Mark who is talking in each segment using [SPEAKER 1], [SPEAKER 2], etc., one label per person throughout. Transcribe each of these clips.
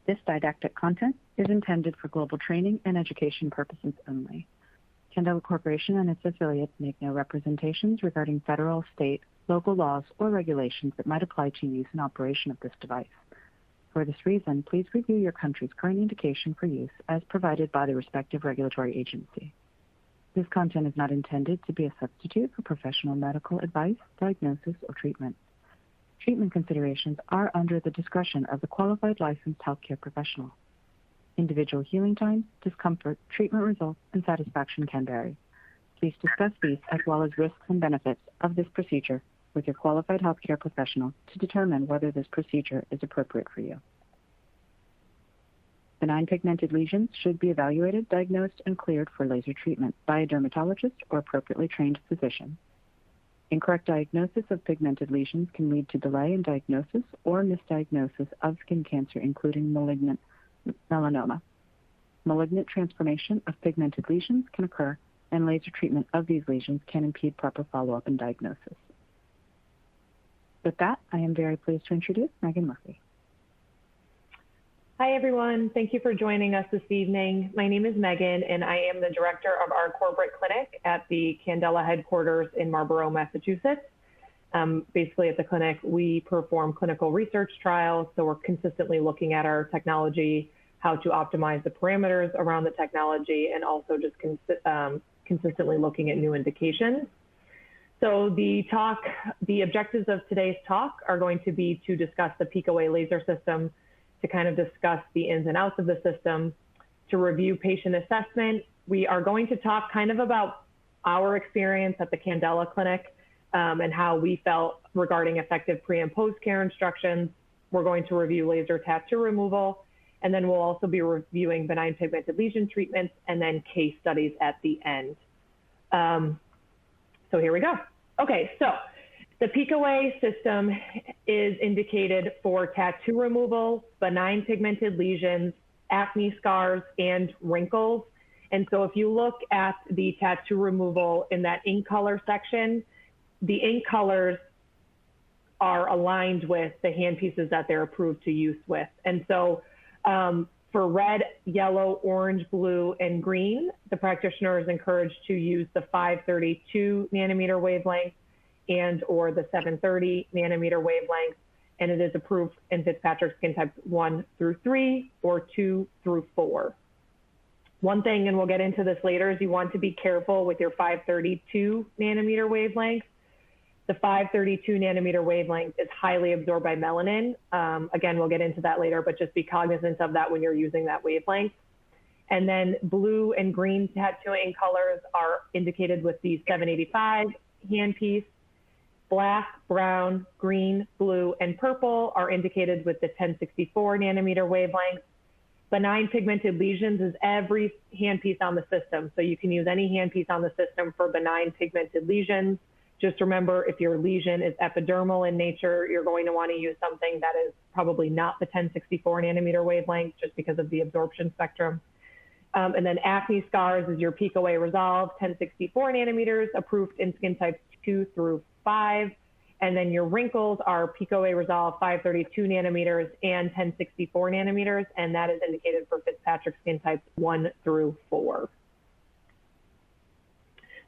[SPEAKER 1] This didactic content is intended for global training and education purposes only. Candela Corporation and its affiliates make no representations regarding federal, state, local laws, or regulations that might apply to use and operation of this device. For this reason, please review your country's current indication for use as provided by the respective regulatory agency. This content is not intended to be a substitute for professional medical advice, diagnosis, or treatment. Treatment considerations are under the discretion of the qualified licensed healthcare professional. Individual healing times, discomfort, treatment results, and satisfaction can vary. Please discuss these as well as risks and benefits of this procedure with your qualified healthcare professional to determine whether this procedure is appropriate for you. Benign pigmented lesions should be evaluated, diagnosed, and cleared for laser treatment by a dermatologist or appropriately trained physician. Incorrect diagnosis of pigmented lesions can lead to delay in diagnosis or misdiagnosis of skin cancer, including malignant melanoma. Malignant transformation of pigmented lesions can occur, and laser treatment of these lesions can impede proper follow-up and diagnosis. With that, I am very pleased to introduce Meghan Murphy.
[SPEAKER 2] Hi, everyone. Thank you for joining us this evening. My name is Meghan, and I am the director of our corporate clinic at the Candela headquarters in Marlborough, Massachusetts. Basically, at the clinic, we perform clinical research trials, so we're consistently looking at our technology, how to optimize the parameters around the technology, and also just consistently looking at new indications. So the objectives of today's talk are going to be to discuss the PicoWay laser system, to kind of discuss the ins and outs of the system, to review patient assessment. We are going to talk kind of about our experience at the Candela clinic and how we felt regarding effective pre and post care instructions. We're going to review laser tattoo removal, and then we'll also be reviewing benign pigmented lesion treatments and then case studies at the end. So here we go. Okay, so the PicoWay system is indicated for tattoo removal, benign pigmented lesions, acne scars, and wrinkles. And so if you look at the tattoo removal in that ink color section, the ink colors are aligned with the handpieces that they're approved to use with. And so for red, yellow, orange, blue, and green, the practitioner is encouraged to use the 532 nanometer wavelength and or the 730 nanometer wavelength, and it is approved in Fitzpatrick skin types 1 through 3 or 2 through 4. One thing, and we'll get into this later, is you want to be careful with your 532 nanometer wavelength. The 532 nanometer wavelength is highly absorbed by melanin. Again, we'll get into that later, but just be cognizant of that when you're using that wavelength. And then blue and green tattooing colors are indicated with the 785 handpiece. Black, brown, green, blue, and purple are indicated with the 1064 nanometer wavelength. Benign pigmented lesions is every handpiece on the system. So you can use any handpiece on the system for benign pigmented lesions. Just remember, if your lesion is epidermal in nature, you're going to want to use something that is probably not the 1064 nanometer wavelength just because of the absorption spectrum. And then acne scars is your PicoWay Resolve 1064 nanometers, approved in skin types 2 through 5. And then your wrinkles are PicoWay Resolve 532 nanometers and 1064 nanometers, and that is indicated for Fitzpatrick skin types 1 through 4.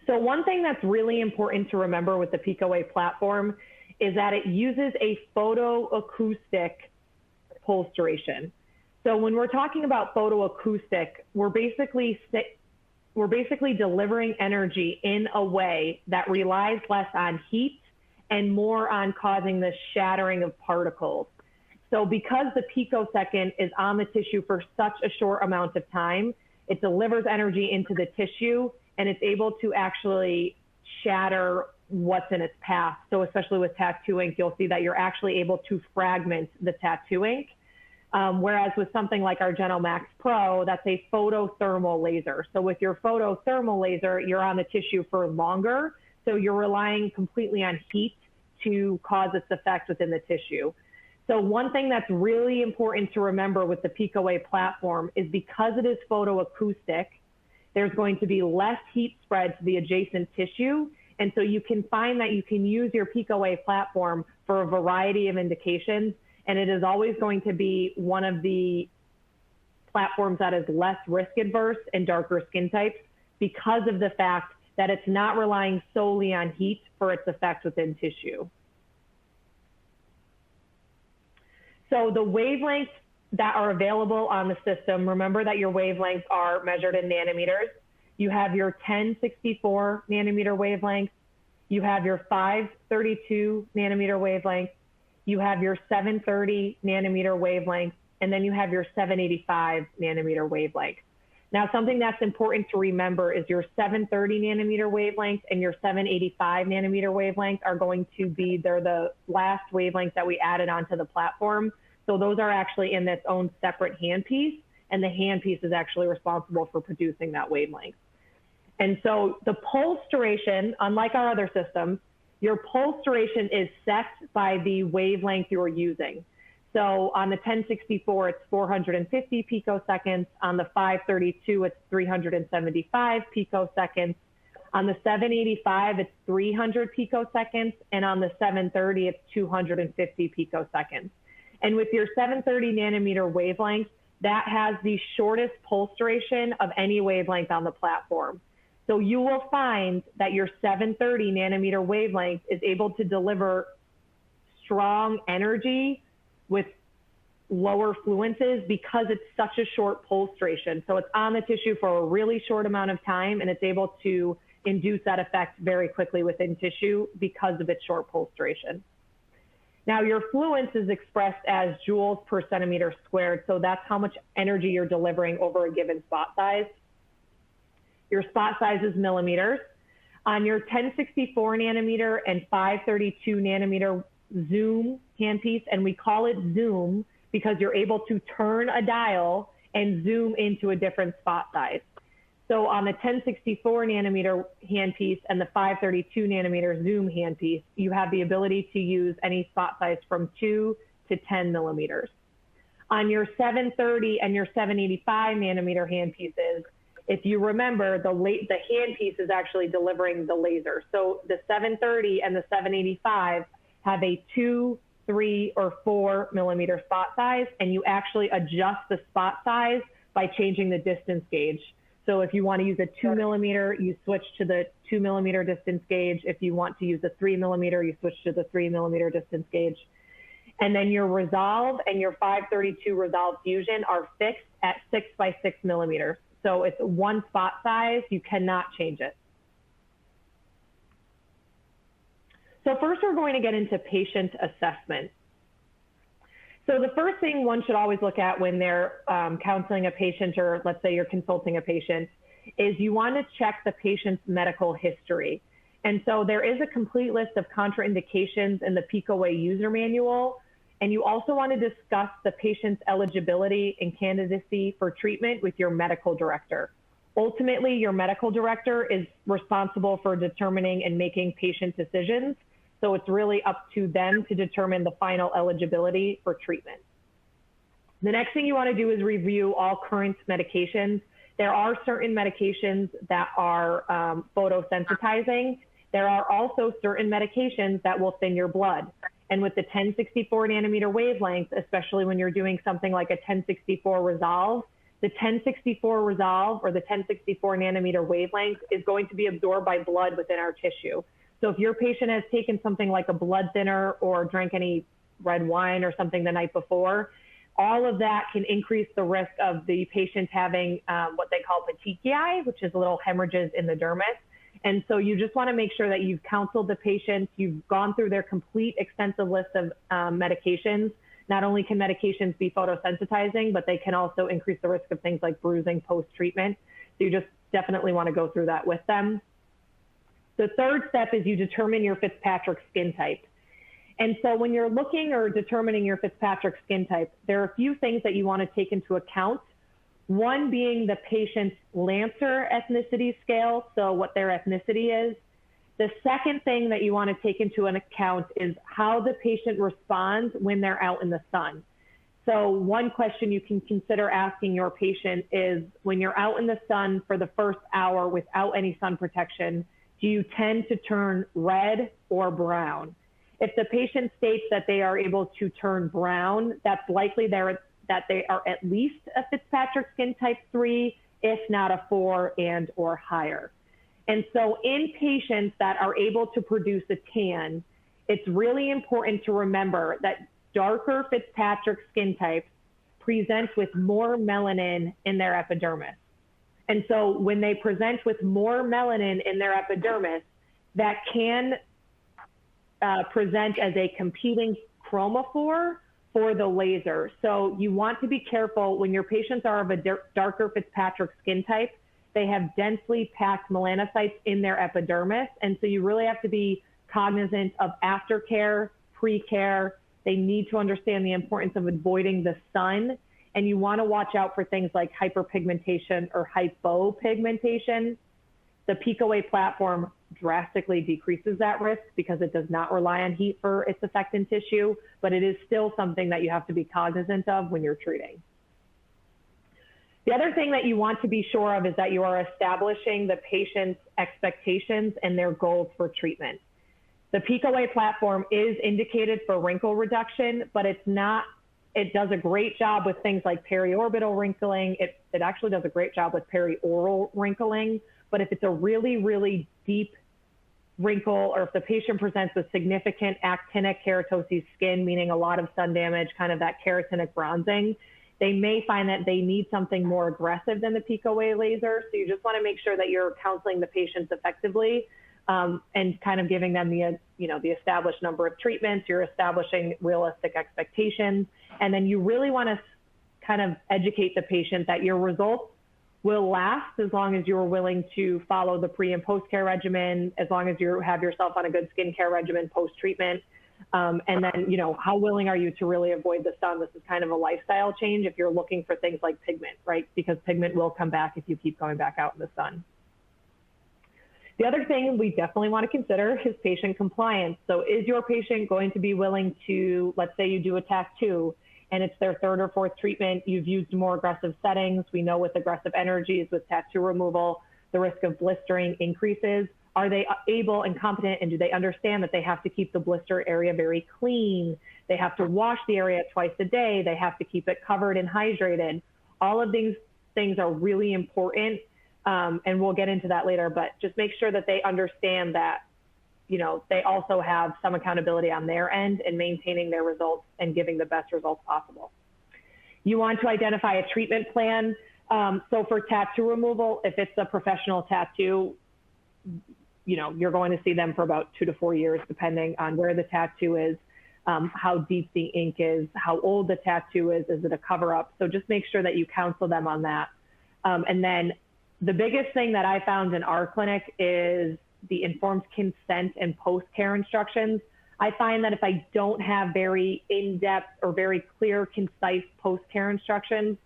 [SPEAKER 2] So one thing that's really important to remember with the PicoWay platform is that it uses a photoacoustic pulse duration. So when we're talking about photoacoustic, we're basically delivering energy in a way that relies less on heat and more on causing the shattering of particles. So because the picosecond is on the tissue for such a short amount of time, it delivers energy into the tissue and it's able to actually shatter what's in its path. So especially with tattoo ink, you'll see that you're actually able to fragment the tattoo ink. Whereas with something like our GenOMax Pro, that's a photothermal laser. So with your photothermal laser, you're on the tissue for longer. So you're relying completely on heat to cause its effect within the tissue. So one thing that's really important to remember with the PicoWay platform is because it is photoacoustic, there's going to be less heat spread to the adjacent tissue. And so you can find that you can use your PicoWay platform for a variety of indications. And it is always going to be one of the platforms that is less risk adverse and darker skin types because of the fact that it's not relying solely on heat for its effect within tissue. So the wavelengths that are available on the system, remember that your wavelengths are measured in nanometers. You have your 1064 nanometer wavelength, you have your 532 nanometer wavelength, you have your 730 nanometer wavelength, and then you have your 785 nanometer wavelength. Now, something that's important to remember is your 730 nanometer wavelength and your 785 nanometer wavelength are going to be, they're the last wavelengths that we added onto the platform. So those are actually in its own separate handpiece, and the handpiece is actually responsible for producing that wavelength. And so the pulse duration, unlike our other systems, your pulse duration is set by the wavelength you're using. So on the 1064, it's 450 picoseconds. On the 532, it's 375 picoseconds. On the 785, it's 300 picoseconds. And on the 730, it's 250 picoseconds. And with your 730 nanometer wavelength, that has the shortest pulse duration of any wavelength on the platform. So you will find that your 730 nanometer wavelength is able to deliver strong energy with lower fluences because it's such a short pulse duration. So it's on the tissue for a really short amount of time, and it's able to induce that effect very quickly within tissue because of its short pulse duration. Now, your fluence is expressed as joules per centimeter squared. So that's how much energy you're delivering over a given spot size. Your spot size is millimeters. On your 1064 nanometer and 532 nanometer zoom handpiece, and we call it zoom because you're able to turn a dial and zoom into a different spot size. So on the 1064 nanometer handpiece and the 532 nanometer zoom handpiece, you have the ability to use any spot size from 2 to 10 millimeters. On your 730 and your 785 nanometer handpieces, if you remember, the handpiece is actually delivering the laser. So the 730 and the 785 have a 2, 3, or 4 millimeter spot size, and you actually adjust the spot size by changing the distance gauge. So if you want to use a 2 millimeter, you switch to the 2 millimeter distance gauge. If you want to use a 3 millimeter, you switch to the 3 millimeter distance gauge. And then your resolve and your 532 resolve fusion are fixed at 6 by 6 millimeters. So it's one spot size, you cannot change it. So first we're going to get into patient assessment. So the first thing one should always look at when they're counseling a patient, or let's say you're consulting a patient, is you want to check the patient's medical history. And so there is a complete list of contraindications in the PicoWay user manual. And you also want to discuss the patient's eligibility and candidacy for treatment with your medical director. Ultimately, your medical director is responsible for determining and making patient decisions. So it's really up to them to determine the final eligibility for treatment. The next thing you want to do is review all current medications. There are certain medications that are photosensitizing. There are also certain medications that will thin your blood. And with the 1064 nanometer wavelength, especially when you're doing something like a 1064 resolve, the 1064 resolve or the 1064 nanometer wavelength is going to be absorbed by blood within our tissue. So if your patient has taken something like a blood thinner or drank any red wine or something the night before, all of that can increase the risk of the patient having what they call petechiae, which is little hemorrhages in the dermis. And so you just want to make sure that you've counseled the patient, you've gone through their complete extensive list of medications. Not only can medications be photosensitizing, but they can also increase the risk of things like bruising post-treatment. So you just definitely want to go through that with them. The third step is you determine your Fitzpatrick skin type. And so when you're looking or determining your Fitzpatrick skin type, there are a few things that you want to take into account. One being the patient's Lancer ethnicity scale, so what their ethnicity is. The second thing that you want to take into an account is how the patient responds when they're out in the sun. So one question you can consider asking your patient is, when you're out in the sun for the first hour without any sun protection, do you tend to turn red or brown? If the patient states that they are able to turn brown, that's likely that that they are at least a Fitzpatrick skin type 3, if not a 4 and or higher. And so in patients that are able to produce a tan, it's really important to remember that darker Fitzpatrick skin types present with more melanin in their epidermis. And so when they present with more melanin in their epidermis, that can present as a competing chromophore for the laser. So you want to be careful when your patients are of a darker Fitzpatrick skin type. They have densely packed melanocytes in their epidermis. And so you really have to be cognizant of aftercare, pre-care. They need to understand the importance of avoiding the sun. And you want to watch out for things like hyperpigmentation or hypopigmentation. The PicoWay platform drastically decreases that risk because it does not rely on heat for its effect in tissue, but it is still something that you have to be cognizant of when you're treating. The other thing that you want to be sure of is that you are establishing the patient's expectations and their goals for treatment. The PicoWay platform is indicated for wrinkle reduction, but it does a great job with things like periorbital wrinkling. It actually does a great job with perioral wrinkling. But if it's a really, really deep wrinkle, or if the patient presents with significant actinic keratoses skin, meaning a lot of sun damage, kind of that keratinic bronzing, they may find that they need something more aggressive than the PicoWay laser. So you just want to make sure that you're counseling the patients effectively and kind of giving them the established number of treatments. You're establishing realistic expectations. And then you really want to kind of educate the patient that your results will last as long as you're willing to follow the pre and post care regimen, as long as you have yourself on a good skincare regimen post treatment. And then, how willing are you to really avoid the sun? This is kind of a lifestyle change if you're looking for things like pigment, right? Because pigment will come back if you keep going back out in the sun. The other thing we definitely want to consider is patient compliance. So is your patient going to be willing to, let's say you do a tattoo and it's their 3rd or 4th treatment, you've used more aggressive settings. We know with aggressive energies, with tattoo removal, the risk of blistering increases. Are they able and competent, and do they understand that they have to keep the blister area very clean? They have to wash the area twice a day. They have to keep it covered and hydrated. All of these things are really important, and we'll get into that later, but just make sure that they understand that they also have some accountability on their end in maintaining their results and giving the best results possible. You want to identify a treatment plan. So for tattoo removal, if it's a professional tattoo, you're going to see them for about 2 to 4 years, depending on where the tattoo is, how deep the ink is, how old the tattoo is it a cover up? So just make sure that you counsel them on that. And then the biggest thing that I found in our clinic is the informed consent and post-care instructions. I find that if I don't have very in-depth or very clear, concise post-care instructions,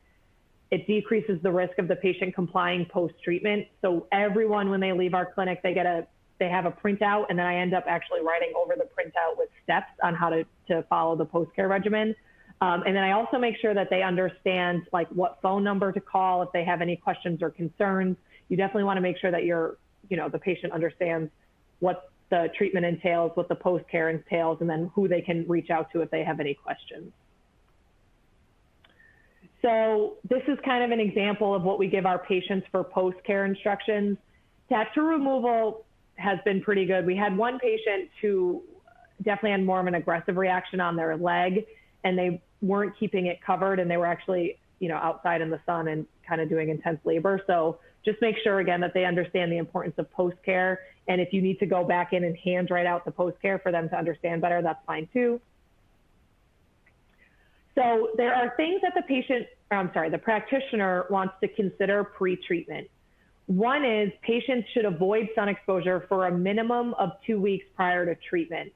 [SPEAKER 2] it decreases the risk of the patient complying post-treatment. So everyone, when they leave our clinic, they have a printout, and then I end up actually writing over the printout with steps on how to follow the post-care regimen. And then I also make sure that they understand like what phone number to call if they have any questions or concerns. You definitely want to make sure that the patient understands what the treatment entails, what the post-care entails, and then who they can reach out to if they have any questions. So this is kind of an example of what we give our patients for post-care instructions. Tattoo removal has been pretty good. We had one patient who definitely had more of an aggressive reaction on their leg, and they weren't keeping it covered, and they were actually, outside in the sun and kind of doing intense labor. So just make sure, again, that they understand the importance of post-care. And if you need to go back in and hand write out the post-care for them to understand better, that's fine too. So there are things that the practitioner wants to consider pre-treatment. One is patients should avoid sun exposure for a minimum of 2 weeks prior to treatment.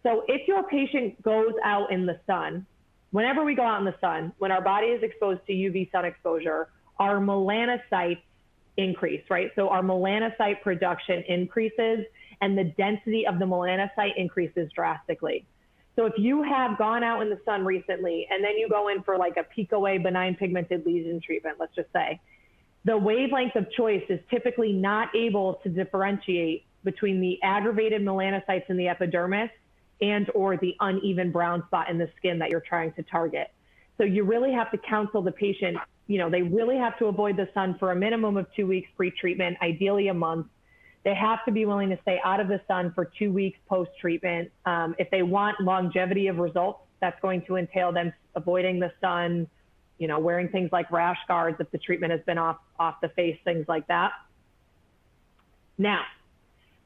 [SPEAKER 2] So if your patient goes out in the sun, whenever we go out in the sun, when our body is exposed to UV sun exposure, our melanocytes increase, right? So our melanocyte production increases and the density of the melanocyte increases drastically. So if you have gone out in the sun recently and then you go in for like a PicoWay benign pigmented lesion treatment, let's just say, the wavelength of choice is typically not able to differentiate between the aggravated melanocytes in the epidermis and or the uneven brown spot in the skin that you're trying to target. So you really have to counsel the patient, they really have to avoid the sun for a minimum of 2 weeks pre-treatment, ideally a month. They have to be willing to stay out of the sun for 2 weeks post-treatment. If they want longevity of results, that's going to entail them avoiding the sun, wearing things like rash guards if the treatment has been off the face, things like that. Now,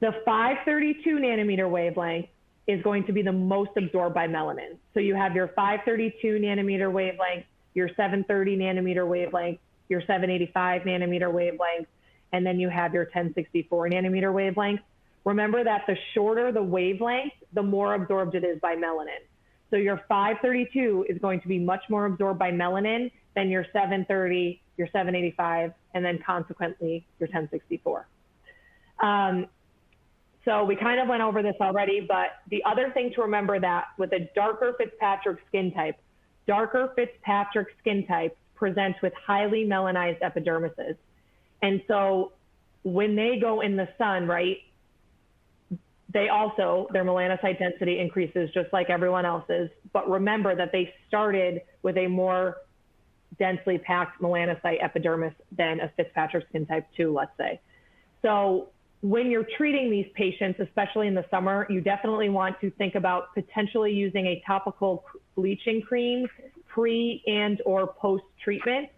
[SPEAKER 2] the 532 nanometer wavelength is going to be the most absorbed by melanin. So you have your 532 nanometer wavelength, your 730 nanometer wavelength, your 785 nanometer wavelength, and then you have your 1064 nanometer wavelength. Remember that the shorter the wavelength, the more absorbed it is by melanin. So your 532 is going to be much more absorbed by melanin than your 730, your 785, and then consequently your 1064. So we kind of went over this already, but the other thing to remember that with a darker Fitzpatrick skin type presents with highly melanized epidermises. And so when they go in the sun, right, their melanocyte density increases just like everyone else's. But remember that they started with a more densely packed melanocyte epidermis than a Fitzpatrick skin type 2, let's say. So when you're treating these patients, especially in the summer, you definitely want to think about potentially using a topical bleaching cream pre and or post-treatment,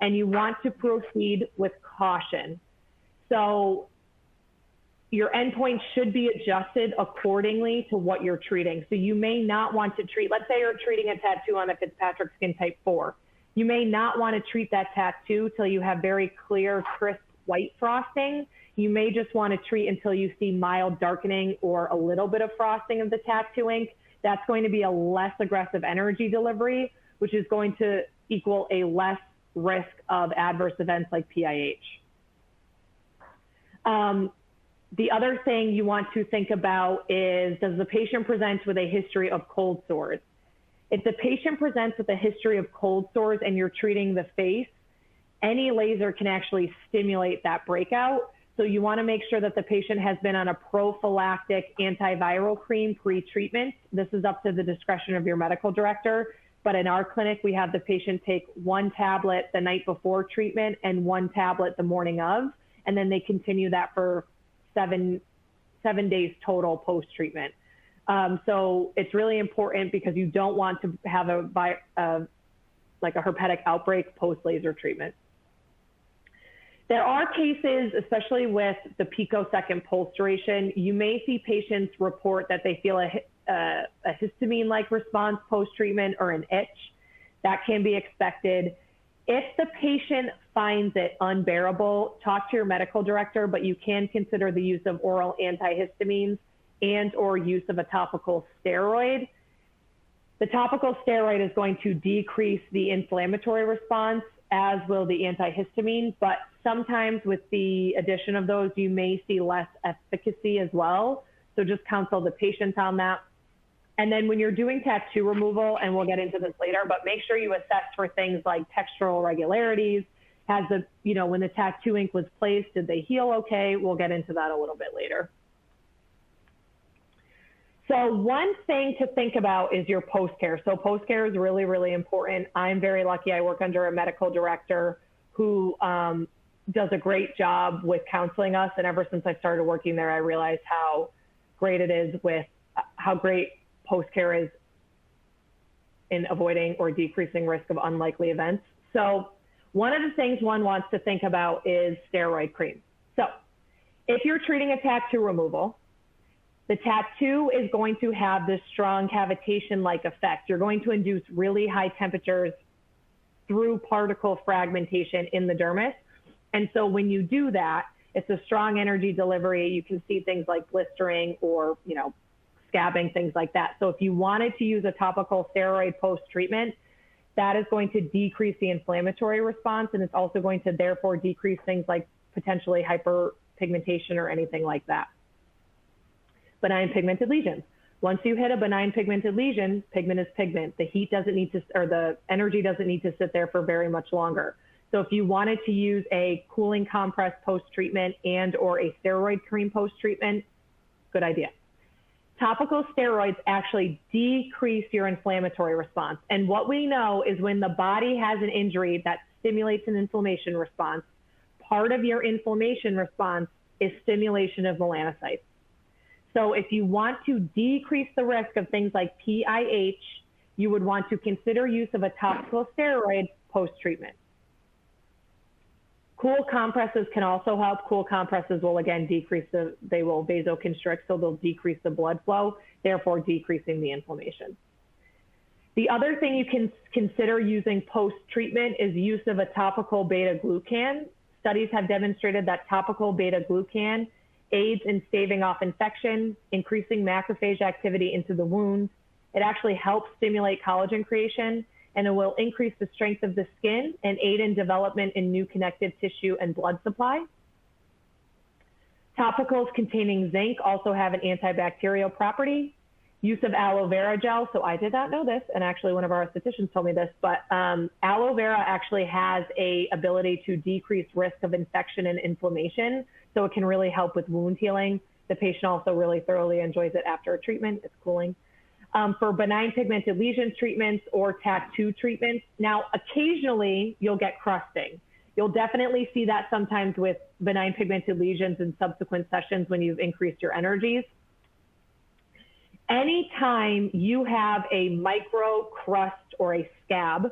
[SPEAKER 2] and you want to proceed with caution. So your endpoint should be adjusted accordingly to what you're treating. So you may not want to treat, let's say you're treating a tattoo on a Fitzpatrick skin type 4. You may not want to treat that tattoo till you have very clear, crisp white frosting. You may just want to treat until you see mild darkening or a little bit of frosting of the tattoo ink. That's going to be a less aggressive energy delivery, which is going to equal a less risk of adverse events like PIH. The other thing you want to think about is, does the patient present with a history of cold sores? If the patient presents with a history of cold sores and you're treating the face, any laser can actually stimulate that breakout. So you want to make sure that the patient has been on a prophylactic antiviral cream pre-treatment. This is up to the discretion of your medical director. But in our clinic, we have the patient take 1 tablet the night before treatment and 1 tablet the morning of, and then they continue that for seven days total post-treatment. So it's really important because you don't want to have like a herpetic outbreak post-laser treatment. There are cases, especially with the picosecond pulse duration, you may see patients report that they feel a histamine-like response post-treatment or an itch. That can be expected. If the patient finds it unbearable, talk to your medical director, but you can consider the use of oral antihistamines and or use of a topical steroid. The topical steroid is going to decrease the inflammatory response, as will the antihistamine, but sometimes with the addition of those, you may see less efficacy as well. So just counsel the patient on that. And then when you're doing tattoo removal, and we'll get into this later, but make sure you assess for things like textural irregularities. When the tattoo ink was placed, did they heal okay? We'll get into that a little bit later. So one thing to think about is your post-care. So post-care is really, really important. I'm very lucky. I work under a medical director who does a great job with counseling us. And ever since I started working there, I realized how great it is with how great post-care is in avoiding or decreasing risk of unlikely events. So one of the things one wants to think about is steroid cream. So if you're treating a tattoo removal, the tattoo is going to have this strong cavitation-like effect. You're going to induce really high temperatures through particle fragmentation in the dermis. And so when you do that, it's a strong energy delivery. You can see things like blistering or, scabbing, things like that. So if you wanted to use a topical steroid post-treatment, that is going to decrease the inflammatory response, and it's also going to therefore decrease things like potentially hyperpigmentation or anything like that. Benign pigmented lesions. Once you hit a benign pigmented lesion, pigment is pigment. The heat doesn't need to, or the energy doesn't need to sit there for very much longer. So if you wanted to use a cooling compress post-treatment and or a steroid cream post-treatment, good idea. topical steroids actually decrease your inflammatory response. And what we know is when the body has an injury that stimulates an inflammation response, part of your inflammation response is stimulation of melanocytes. So if you want to decrease the risk of things like PIH, you would want to consider use of a topical steroid post-treatment. Cool compresses can also help. Cool compresses will again decrease they will vasoconstrict, so they'll decrease the blood flow, therefore decreasing the inflammation. The other thing you can consider using post-treatment is use of a topical beta-glucan. Studies have demonstrated that topical beta-glucan aids in staving off infection, increasing macrophage activity into the wounds. It actually helps stimulate collagen creation, and it will increase the strength of the skin and aid in development in new connective tissue and blood supply. Topicals containing zinc also have an antibacterial property. Use of aloe vera gel, so I did not know this, and actually one of our estheticians told me this, but aloe vera actually has a ability to decrease risk of infection and inflammation, so it can really help with wound healing. The patient also really thoroughly enjoys it after a treatment. It's cooling. For benign pigmented lesions treatments or tattoo treatments, now occasionally you'll get crusting. You'll definitely see that sometimes with benign pigmented lesions in subsequent sessions when you've increased your energies. Anytime you have a micro crust or a scab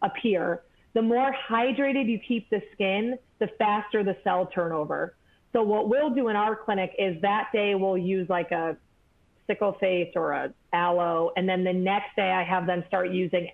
[SPEAKER 2] appear, the more hydrated you keep the skin, the faster the cell turnover. So what we'll do in our clinic is that day we'll use like a sickle face or a aloe, and then the next day I have them start using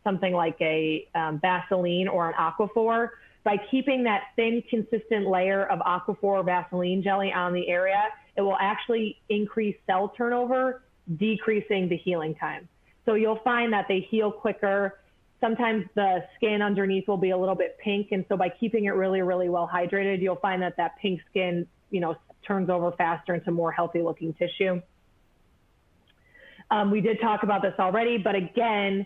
[SPEAKER 2] something like a Vaseline or an Aquaphor. By keeping that thin, consistent layer of Aquaphor Vaseline jelly on the area, it will actually increase cell turnover, decreasing the healing time. So you'll find that they heal quicker. Sometimes the skin underneath will be a little bit pink, and so by keeping it really, really well hydrated, you'll find that that pink skin, turns over faster into more healthy looking tissue. We did talk about this already, but again,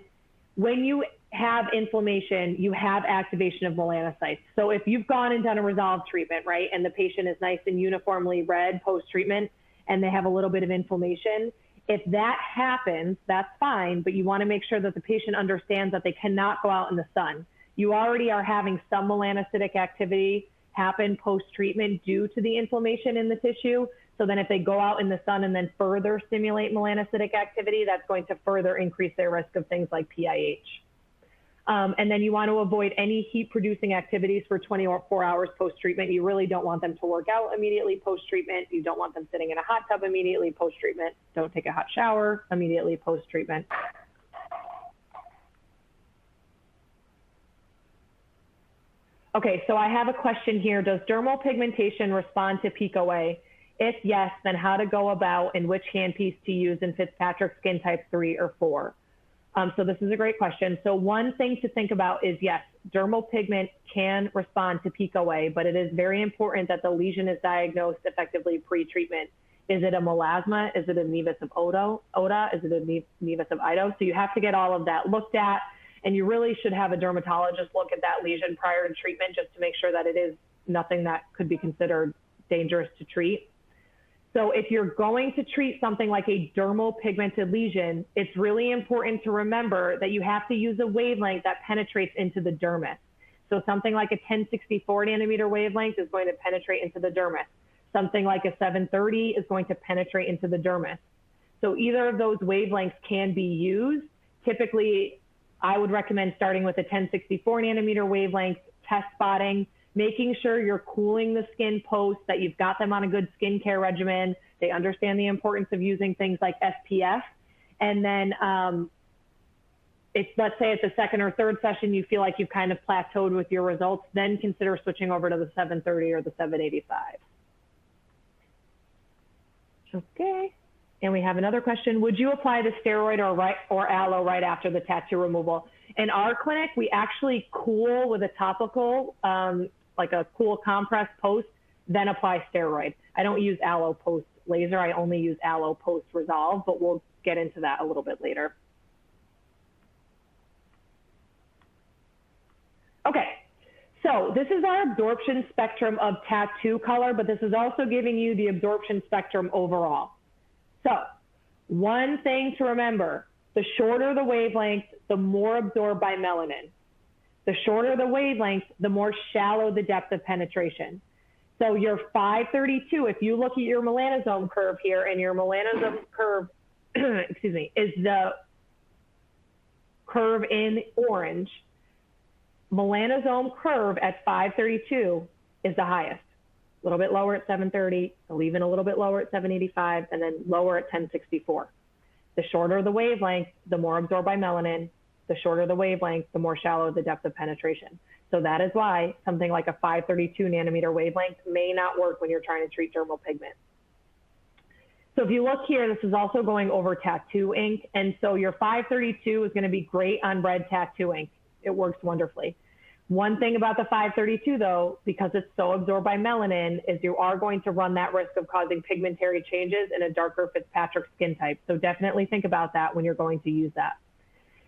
[SPEAKER 2] when you have inflammation, you have activation of melanocytes. So if you've gone and done a Resolve treatment, right, and the patient is nice and uniformly red post-treatment and they have a little bit of inflammation, if that happens, that's fine, but you want to make sure that the patient understands that they cannot go out in the sun. You already are having some melanocytic activity happen post-treatment due to the inflammation in the tissue. So then if they go out in the sun and then further stimulate melanocytic activity, that's going to further increase their risk of things like PIH. And then you want to avoid any heat-producing activities for 24 hours post-treatment. You really don't want them to work out immediately post-treatment. You don't want them sitting in a hot tub immediately post-treatment. Don't take a hot shower immediately post-treatment. Okay, so I have a question here. Does dermal pigmentation respond to PicoWay? If yes, then how to go about and which handpiece to use in Fitzpatrick skin type 3 or 4? So this is a great question. So one thing to think about is, yes, dermal pigment can respond to PicoWay, but it is very important that the lesion is diagnosed effectively pre-treatment. Is it a melasma? Is it a nevus of Oda? Is it a nevus of Ido? So you have to get all of that looked at, and you really should have a dermatologist look at that lesion prior to treatment just to make sure that it is nothing that could be considered dangerous to treat. So if you're going to treat something like a dermal pigmented lesion, it's really important to remember that you have to use a wavelength that penetrates into the dermis. So something like a 1064 nanometer wavelength is going to penetrate into the dermis. Something like a 730 is going to penetrate into the dermis. So either of those wavelengths can be used. Typically, I would recommend starting with a 1064 nanometer wavelength, test spotting, making sure you're cooling the skin post, that you've got them on a good skincare regimen. They understand the importance of using things like SPF. And then if, let's say at the second or third session, you feel like you've kind of plateaued with your results, then consider switching over to the 730 or the 785. Okay. And we have another question. Would you apply the steroid or aloe right after the tattoo removal? In our clinic, we actually cool with a topical, like a cool compress post, then apply steroid. I don't use aloe post laser. I only use aloe post Resolve, but we'll get into that a little bit later. Okay, so So this is our absorption spectrum of tattoo color, but this is also giving you the absorption spectrum overall. So one thing to remember, the shorter the wavelength, the more absorbed by melanin. The shorter the wavelength, the more shallow the depth of penetration. So your 532, if you look at your melanosome curve here, and your melanosome curve, excuse me, is the curve in orange, melanosome curve at 532 is the highest. A little bit lower at 730, even a little bit lower at 785, and then lower at 1064. The shorter the wavelength, the more absorbed by melanin. The shorter the wavelength, the more shallow the depth of penetration. So that is why something like a 532 nanometer wavelength may not work when you're trying to treat dermal pigment. So if you look here, this is also going over tattoo ink. And so your 532 is going to be great on red tattoo ink. It works wonderfully. One thing about the 532 though, because it's so absorbed by melanin, is you are going to run that risk of causing pigmentary changes in a darker Fitzpatrick skin type. So definitely think about that when you're going to use that.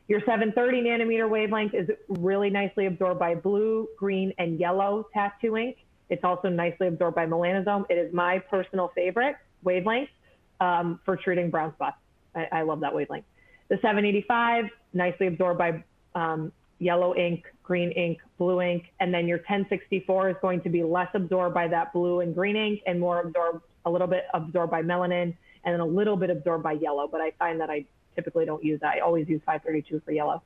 [SPEAKER 2] Your 730 nanometer wavelength is really nicely absorbed by blue, green, and yellow tattoo ink. It's also nicely absorbed by melanosome. It is my personal favorite wavelength for treating brown spots. I love that wavelength. The 785, nicely absorbed by yellow ink, green ink, blue ink, and then your 1064 is going to be less absorbed by that blue and green ink and more absorbed, a little bit absorbed by melanin, and then a little bit absorbed by yellow, but I find that I typically don't use that. I always use 532 for yellow.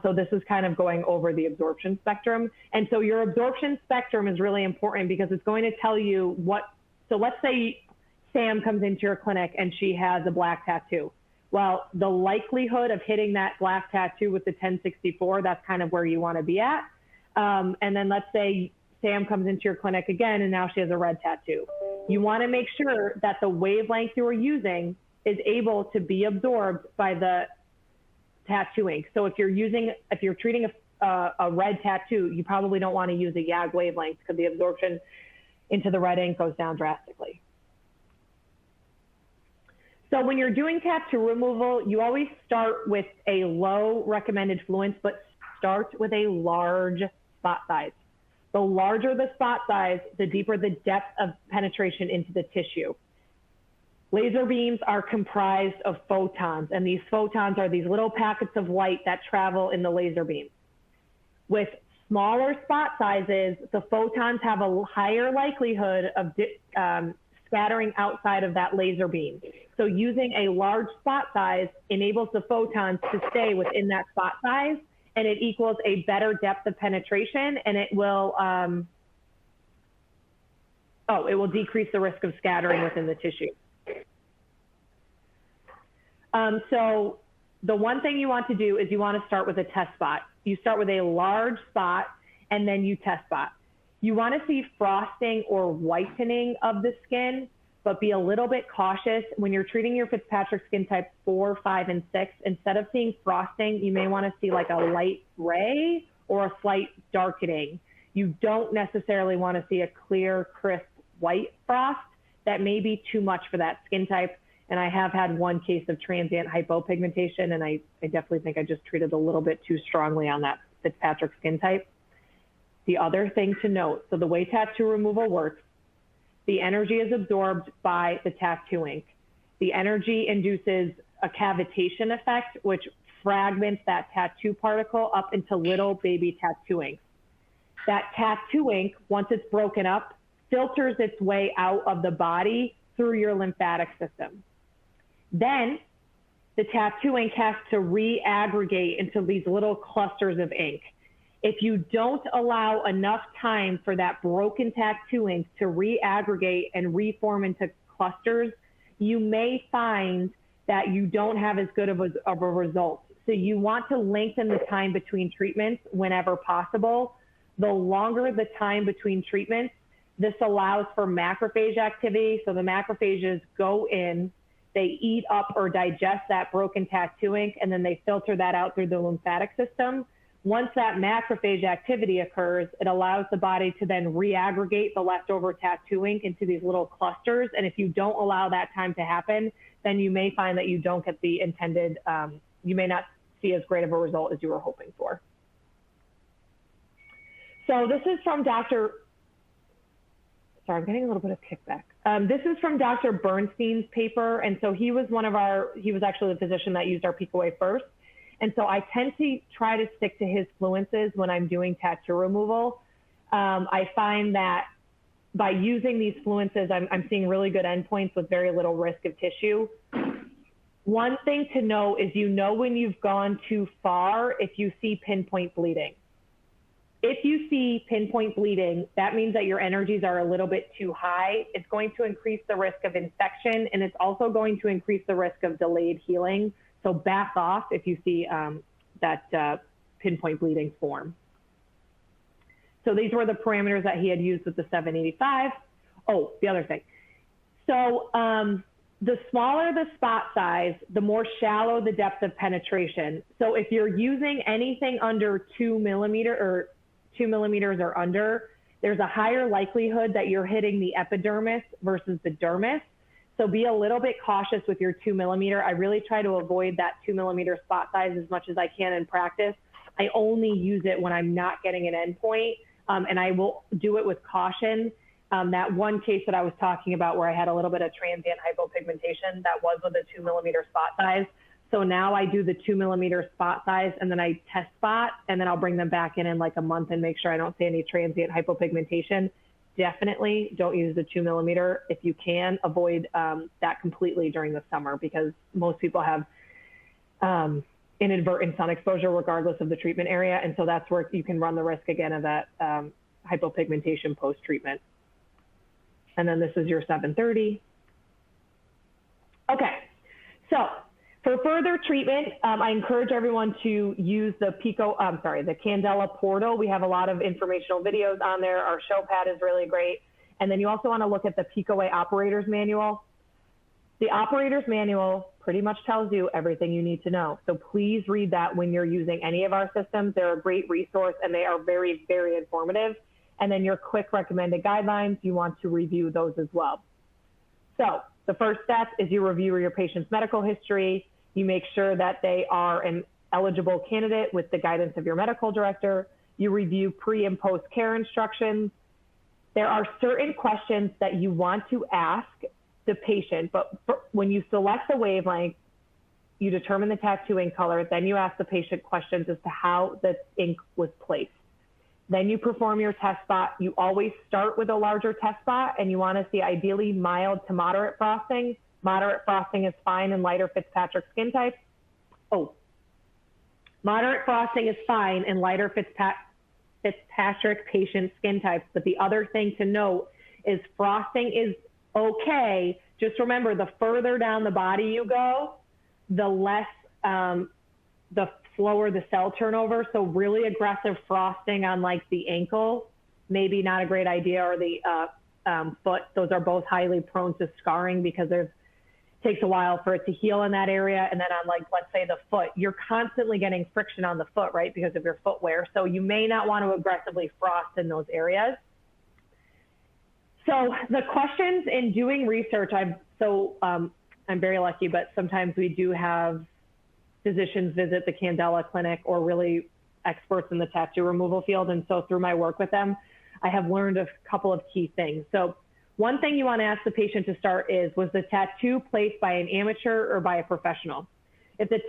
[SPEAKER 2] So this is kind of going over the absorption spectrum. And so your absorption spectrum is really important because it's going to tell you what, so let's say Sam comes into your clinic and she has a black tattoo. Well, the likelihood of hitting that black tattoo with the 1064, that's kind of where you want to be at. And then let's say Sam comes into your clinic again and now she has a red tattoo. You want to make sure that the wavelength you are using is able to be absorbed by the tattoo ink. So if you're treating a red tattoo, you probably don't want to use a YAG wavelength because the absorption into the red ink goes down drastically. So when you're doing tattoo removal, you always start with a low recommended fluence, but start with a large spot size. The larger the spot size, the deeper the depth of penetration into the tissue. Laser beams are comprised of photons, and these photons are these little packets of light that travel in the laser beam. With smaller spot sizes, the photons have a higher likelihood of scattering outside of that laser beam. So using a large spot size enables the photons to stay within that spot size, and it equals a better depth of penetration, and it will decrease the risk of scattering within the tissue. So the one thing you want to do is you want to start with a test spot. You start with a large spot and then you test spot. You want to see frosting or whitening of the skin, but be a little bit cautious. When you're treating your Fitzpatrick skin type 4, 5, and 6, instead of seeing frosting, you may want to see like a light gray or a slight darkening. You don't necessarily want to see a clear, crisp white frost. That may be too much for that skin type. And I have had one case of transient hypopigmentation, and I definitely think I just treated a little bit too strongly on that Fitzpatrick skin type. The other thing to note, so the way tattoo removal works, the energy is absorbed by the tattoo ink. The energy induces a cavitation effect, which fragments that tattoo particle up into little baby tattoo inks. That tattoo ink, once it's broken up, filters its way out of the body through your lymphatic system. Then the tattoo ink has to re-aggregate into these little clusters of ink. If you don't allow enough time for that broken tattoo ink to re-aggregate and reform into clusters, you may find that you don't have as good of a result. So you want to lengthen the time between treatments whenever possible. The longer the time between treatments, this allows for macrophage activity. So the macrophages go in, they eat up or digest that broken tattoo ink, and then they filter that out through the lymphatic system. Once that macrophage activity occurs, it allows the body to then re-aggregate the leftover tattoo ink into these little clusters. And if you don't allow that time to happen, then you may find that you don't get the intended, you may not see as great of a result as you were hoping for. So this is from Dr. Sorry, I'm getting a little bit of kickback. This is from Dr. Bernstein's paper. And so he was he was actually the physician that used our PicoWay first. And so I tend to try to stick to his fluences when I'm doing tattoo removal. I find that by using these fluences, I'm seeing really good endpoints with very little risk of tissue. One thing to know is when you've gone too far if you see pinpoint bleeding. If you see pinpoint bleeding, that means that your energies are a little bit too high. It's going to increase the risk of infection, and it's also going to increase the risk of delayed healing. So back off if you see that pinpoint bleeding form. So these were the parameters that he had used with the 785. Oh, the other thing. So the smaller the spot size, the more shallow the depth of penetration. So if you're using anything under 2 millimeters or under, there's a higher likelihood that you're hitting the epidermis versus the dermis. So be a little bit cautious with your 2 millimeter. I really try to avoid that 2 millimeter spot size as much as I can in practice. I only use it when I'm not getting an endpoint, and I will do it with caution. That one case that I was talking about where I had a little bit of transient hypopigmentation, that was with a 2 millimeter spot size. So now I do the 2 millimeter spot size, and then I test spot, and then I'll bring them back in like a month and make sure I don't see any transient hypopigmentation. Definitely don't use the 2 millimeter. If you can, avoid that completely during the summer, because most people have inadvertent sun exposure regardless of the treatment area. And so that's where you can run the risk again of that hypopigmentation post-treatment. And then this is your 730. Okay, so for further treatment, I encourage everyone to use the the Candela portal. We have a lot of informational videos on there. Our show pad is really great. And then you also want to look at the PicoWay operator's manual. The operator's manual pretty much tells you everything you need to know. So please read that when you're using any of our systems. They're a great resource, and they are very, very informative. And then your quick recommended guidelines, you want to review those as well. So the first step is you review your patient's medical history. You make sure that they are an eligible candidate with the guidance of your medical director. You review pre and post care instructions. There are certain questions that you want to ask the patient, but when you select the wavelength, you determine the tattoo ink color, then you ask the patient questions as to how the ink was placed. Then you perform your test spot. You always start with a larger test spot, and you want to see ideally mild to moderate frosting. Moderate frosting is fine in lighter Fitzpatrick skin types. Oh, moderate frosting is fine in lighter Fitzpatrick patient skin types. But the other thing to note is frosting is okay. Just remember, the further down the body you go, the less, the slower the cell turnover. So really aggressive frosting on like the ankle, maybe not a great idea, or the foot. Those are both highly prone to scarring because it takes a while for it to heal in that area. And then on, like, let's say the foot, you're constantly getting friction on the foot, right, because of your footwear. So you may not want to aggressively frost in those areas. So the questions in doing research, I'm very lucky, but sometimes we do have physicians visit the Candela clinic or really experts in the tattoo removal field. And so through my work with them, I have learned a couple of key things. So one thing you want to ask the patient to start is, was the tattoo placed by an amateur or by a professional? If the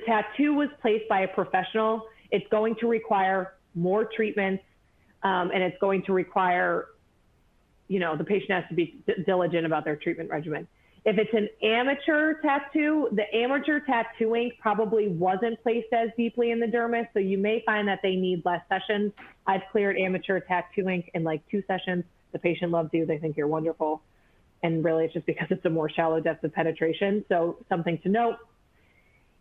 [SPEAKER 2] tattoo was placed by a professional, it's going to require more treatments, and it's going to require, the patient has to be diligent about their treatment regimen. If it's an amateur tattoo, the amateur tattoo ink probably wasn't placed as deeply in the dermis, so you may find that they need less sessions. I've cleared amateur tattoo ink in like 2 sessions. The patient loves you, they think you're wonderful. And really it's just because it's a more shallow depth of penetration. So something to note.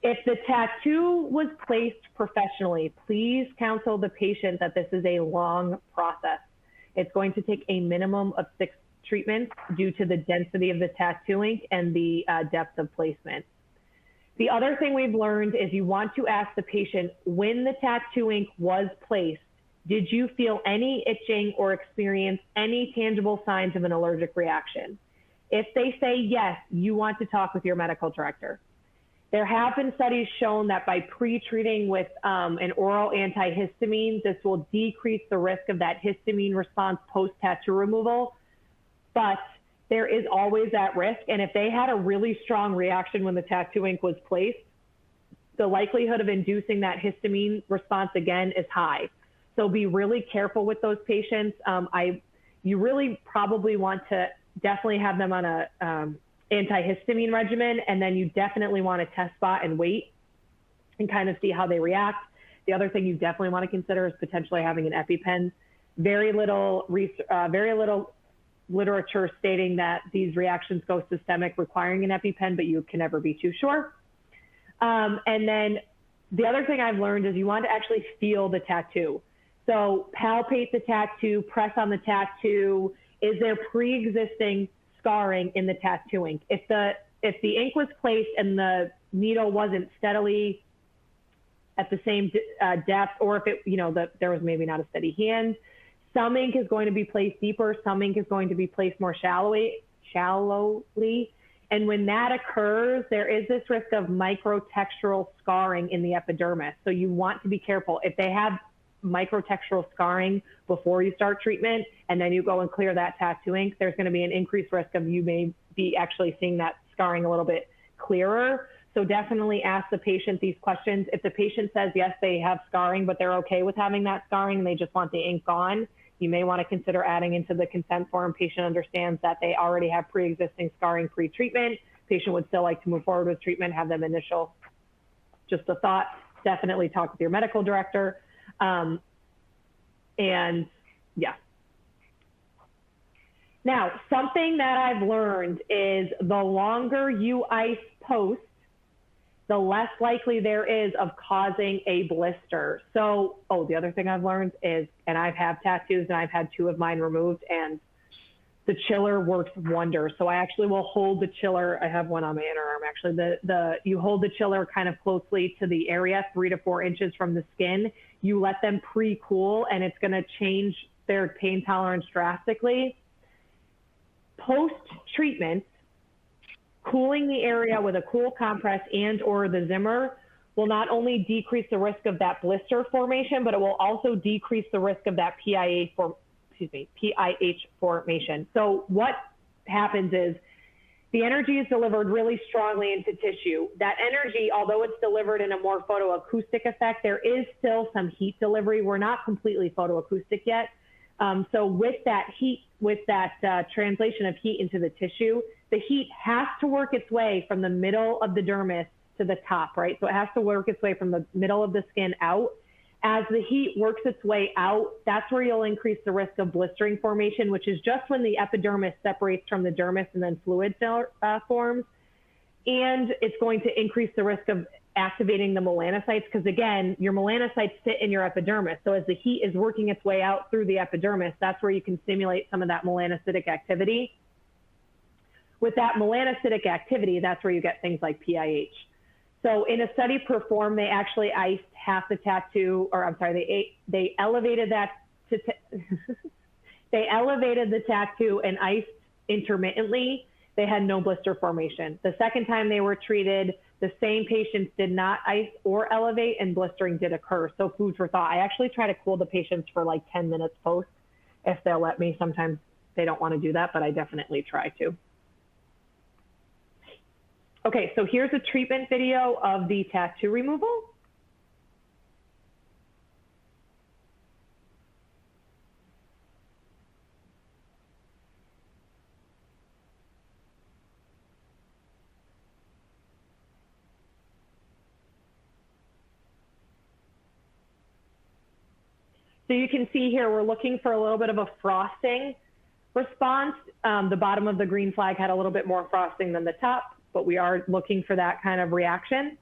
[SPEAKER 2] If the tattoo was placed professionally, please counsel the patient that this is a long process. It's going to take a minimum of 6 treatments due to the density of the tattoo ink and the depth of placement. The other thing we've learned is you want to ask the patient, when the tattoo ink was placed, did you feel any itching or experience any tangible signs of an allergic reaction? If they say yes, you want to talk with your medical director. There have been studies shown that by pre-treating with an oral antihistamine, this will decrease the risk of that histamine response post-tattoo removal, but there is always that risk. And if they had a really strong reaction when the tattoo ink was placed, the likelihood of inducing that histamine response again is high. So be really careful with those patients. You really probably want to definitely have them on a antihistamine regimen, and then you definitely want to test spot and wait and kind of see how they react. The other thing you definitely want to consider is potentially having an EpiPen. Very little literature stating that these reactions go systemic requiring an EpiPen, but you can never be too sure. And then the other thing I've learned is you want to actually feel the tattoo. So palpate the tattoo, press on the tattoo. Is there pre-existing scarring in the tattoo ink? If the ink was placed and the needle wasn't steadily at the same depth, or if it, there was maybe not a steady hand, some ink is going to be placed deeper, some ink is going to be placed more shallowly. And when that occurs, there is this risk of microtextural scarring in the epidermis. So you want to be careful. If they have microtextural scarring before you start treatment and then you go and clear that tattoo ink, there's going to be an increased risk of you may be actually seeing that scarring a little bit clearer. So definitely ask the patient these questions. If the patient says yes, they have scarring, but they're okay with having that scarring and they just want the ink gone, you may want to consider adding into the consent form. Patient understands that they already have pre-existing scarring pre-treatment. Patient would still like to move forward with treatment, have them initial, just a thought. Definitely talk with your medical director. And yeah. Now, something that I've learned is the longer you ice post, the less likely there is of causing a blister. So, the other thing I've learned is, and I've had tattoos and I've had 2 of mine removed, and the chiller works wonders. So I actually will hold the chiller. I have one on my inner arm, actually. You hold the chiller kind of closely to the area, 3 to 4 inches from the skin. You let them pre-cool, and it's gonna change their pain tolerance drastically. Post-treatment, cooling the area with a cool compress and or the Zimmer will not only decrease the risk of that blister formation, but it will also decrease the risk of that PIH formation. So what happens is the energy is delivered really strongly into tissue. That energy, although it's delivered in a more photoacoustic effect, there is still some heat delivery. We're not completely photoacoustic yet. So with that heat, with that translation of heat into the tissue, the heat has to work its way from the middle of the dermis to the top, right? So it has to work its way from the middle of the skin out. As the heat works its way out, that's where you'll increase the risk of blistering formation, which is just when the epidermis separates from the dermis and then fluid forms. And it's going to increase the risk of activating the melanocytes, because again, your melanocytes sit in your epidermis. So as the heat is working its way out through the epidermis, that's where you can stimulate some of that melanocytic activity. With that melanocytic activity, that's where you get things like PIH. So in a study performed, they actually iced half the tattoo, or I'm sorry, they elevated that to they elevated the tattoo and iced intermittently. They had no blister formation. The second time they were treated, the same patients did not ice or elevate, and blistering did occur. So food for thought. I actually try to cool the patients for like 10 minutes post if they'll let me. Sometimes they don't want to do that, but I definitely try to. Okay, so here's a treatment video of the tattoo removal. So you can see here, we're looking for a little bit of a frosting response. The bottom of the green flag had a little bit more frosting than the top, but we are looking for that kind of reaction.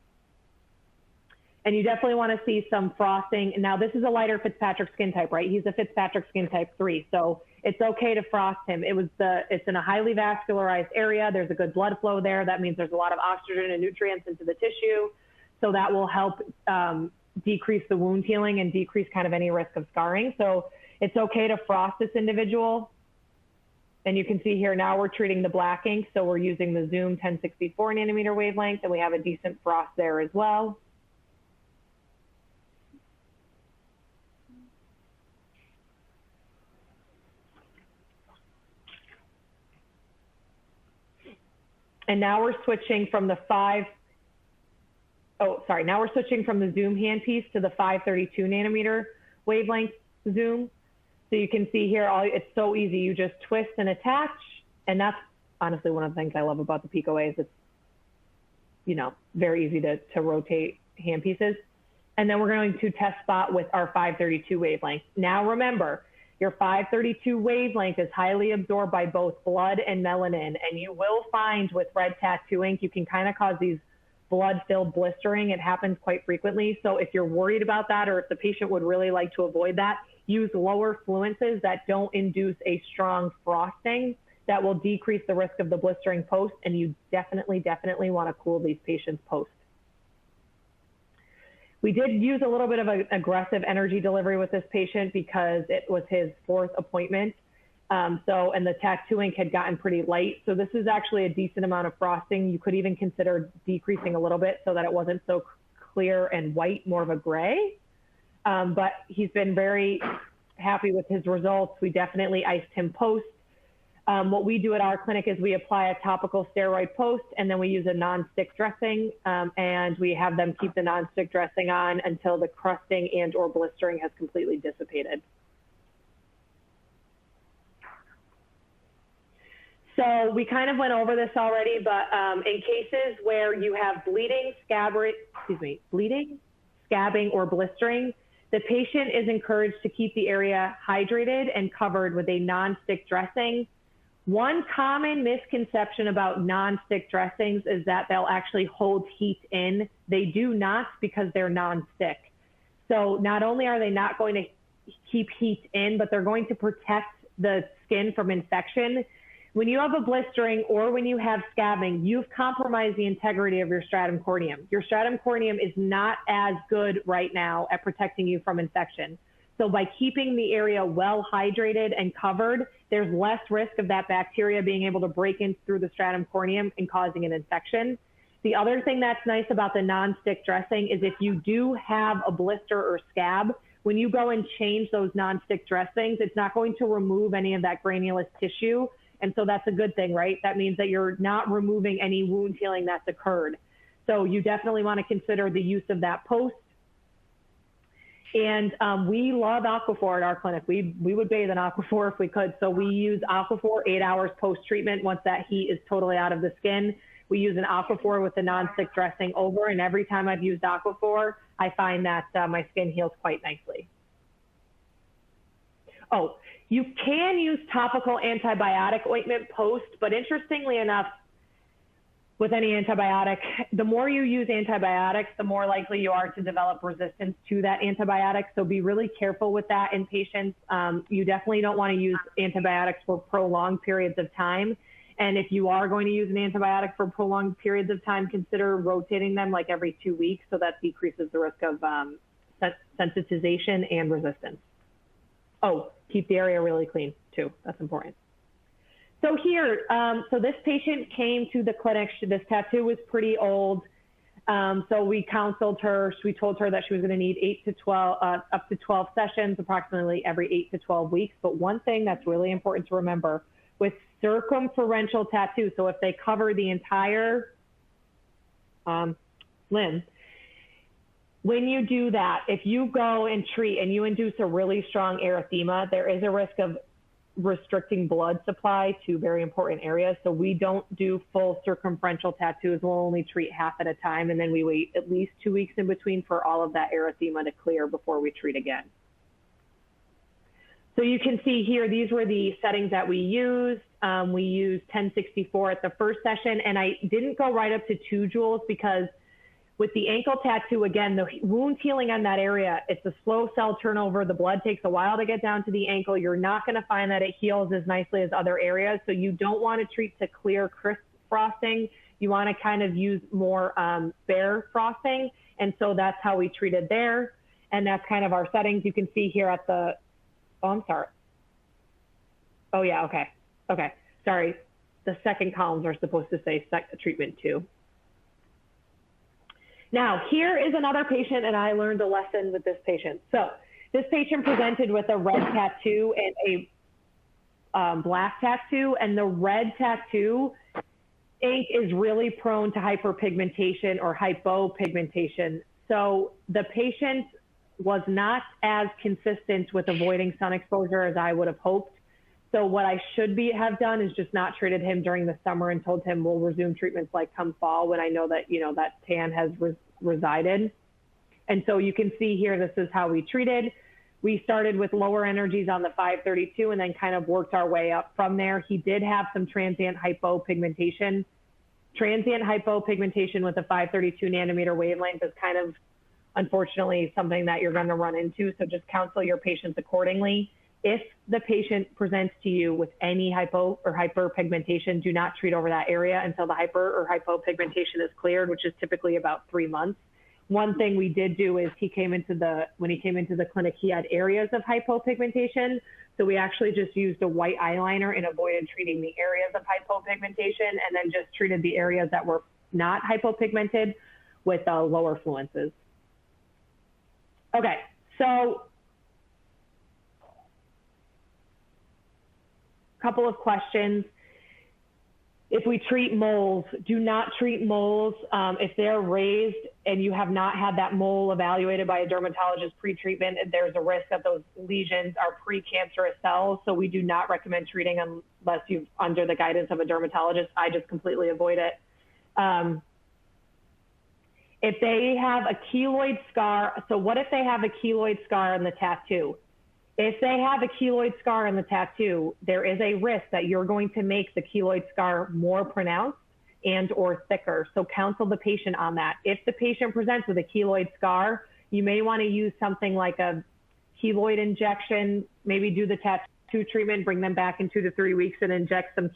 [SPEAKER 2] And you definitely want to see some frosting. Now this is a lighter Fitzpatrick skin type, right? He's a Fitzpatrick skin type 3, so it's okay to frost him. It's in a highly vascularized area. There's a good blood flow there. That means there's a lot of oxygen and nutrients into the tissue. So that will help decrease the wound healing and decrease kind of any risk of scarring. So it's okay to frost this individual. And you can see here now we're treating the black ink, so we're using the Zoom 1064 nanometer wavelength, and we have a decent frost there as well. And now we're switching from the now we're switching from the Zoom handpiece to the 532 nanometer wavelength Zoom. So you can see here, it's so easy. You just twist and attach. And that's honestly one of the things I love about the PicoWay is it's, you know, very easy to rotate handpieces. And then we're going to test spot with our 532 wavelength. Now remember, your 532 wavelength is highly absorbed by both blood and melanin. And you will find with red tattoo ink, you can kind of cause these blood-filled blistering. It happens quite frequently. So if you're worried about that, or if the patient would really like to avoid that, use lower fluences that don't induce a strong frosting that will decrease the risk of the blistering post. And you definitely want to cool these patients post. We did use a little bit of an aggressive energy delivery with this patient because it was his 4th appointment. And the tattoo ink had gotten pretty light. So this is actually a decent amount of frosting. You could even consider decreasing a little bit so that it wasn't so clear and white, more of a gray. But he's been very happy with his results. We definitely iced him post. What we do at our clinic is we apply a topical steroid post, and then we use a non-stick dressing, and we have them keep the non-stick dressing on until the crusting and or blistering has completely dissipated. So we kind of went over this already, but in cases where you have bleeding, scabbing, or blistering, the patient is encouraged to keep the area hydrated and covered with a non-stick dressing. One common misconception about non-stick dressings is that they'll actually hold heat in. They do not, because they're non-stick. So not only are they not going to keep heat in, but they're going to protect the skin from infection. When you have a blistering or when you have scabbing, you've compromised the integrity of your stratum corneum. Your stratum corneum is not as good right now at protecting you from infection. So by keeping the area well hydrated and covered, there's less risk of that bacteria being able to break in through the stratum corneum and causing an infection. The other thing that's nice about the non-stick dressing is if you do have a blister or scab, when you go and change those non-stick dressings, it's not going to remove any of that granulous tissue. And so that's a good thing, right? That means that you're not removing any wound healing that's occurred. So you definitely want to consider the use of that post. And we love Aquaphor at our clinic. We would bathe in Aquaphor if we could. So we use Aquaphor 8 hours post-treatment. Once that heat is totally out of the skin, we use an Aquaphor with a non-stick dressing over. And every time I've used Aquaphor, I find that my skin heals quite nicely. Oh, you can use topical antibiotic ointment post, but interestingly enough, with any antibiotic, the more you use antibiotics, the more likely you are to develop resistance to that antibiotic. So be really careful with that in patients. You definitely don't want to use antibiotics for prolonged periods of time. And if you are going to use an antibiotic for prolonged periods of time, consider rotating them like every 2 weeks, so that decreases the risk of sensitization and resistance. Oh, keep the area really clean too. That's important. So here, so this patient came to the clinic. This tattoo was pretty old. So we counseled her. We told her that she was going to need 8 to 12, up to 12 sessions, approximately every 8 to 12 weeks. But one thing that's really important to remember with circumferential tattoos, so if they cover the entire limb, when you do that, if you go and treat and you induce a really strong erythema, there is a risk of restricting blood supply to very important areas. So we don't do full circumferential tattoos. We'll only treat half at a time, and then we wait at least 2 weeks in between for all of that erythema to clear before we treat again. So you can see here, these were the settings that we used. We used 1064 at the first session, and I didn't go right up to 2 joules because with the ankle tattoo, again, the wound healing on that area, it's a slow cell turnover. The blood takes a while to get down to the ankle. You're not going to find that it heals as nicely as other areas. So you don't want to treat to clear, crisp frosting. You want to kind of use more bare frosting. And so that's how we treated there. And that's kind of our settings. You can see here at the, oh, I'm sorry. Oh, yeah, okay. Okay, sorry. The second columns are supposed to say treatment 2. Now, here is another patient, and I learned a lesson with this patient. So this patient presented with a red tattoo and a black tattoo, and the red tattoo ink is really prone to hyperpigmentation or hypopigmentation. So the patient was not as consistent with avoiding sun exposure as I would have hoped. So what I should have done is just not treated him during the summer and told him we'll resume treatments like come fall when I know that, that tan has resided. And so you can see here, this is how we treated. We started with lower energies on the 532 and then kind of worked our way up from there. He did have some transient hypopigmentation. Transient hypopigmentation with a 532 nanometer wavelength is kind of, unfortunately, something that you're going to run into. So just counsel your patients accordingly. If the patient presents to you with any hypo or hyperpigmentation, do not treat over that area until the hyper or hypopigmentation is cleared, which is typically about 3 months. One thing we did do is when he came into the clinic, he had areas of hypopigmentation. So we actually just used a white eyeliner and avoided treating the areas of hypopigmentation, and then just treated the areas that were not hypopigmented with lower fluences. Okay, so couple of questions. If we treat moles, do not treat moles if they're raised and you have not had that mole evaluated by a dermatologist pre-treatment. There's a risk that those lesions are precancerous cells, so we do not recommend treating unless you're under the guidance of a dermatologist. I just completely avoid it. If they have a keloid scar, so what if they have a keloid scar in the tattoo? If they have a keloid scar in the tattoo, there is a risk that you're going to make the keloid scar more pronounced and or thicker. So counsel the patient on that. If the patient presents with a keloid scar, you may want to use something like a keloid injection, maybe do the tattoo treatment, bring them back in 2 to 3 weeks and inject some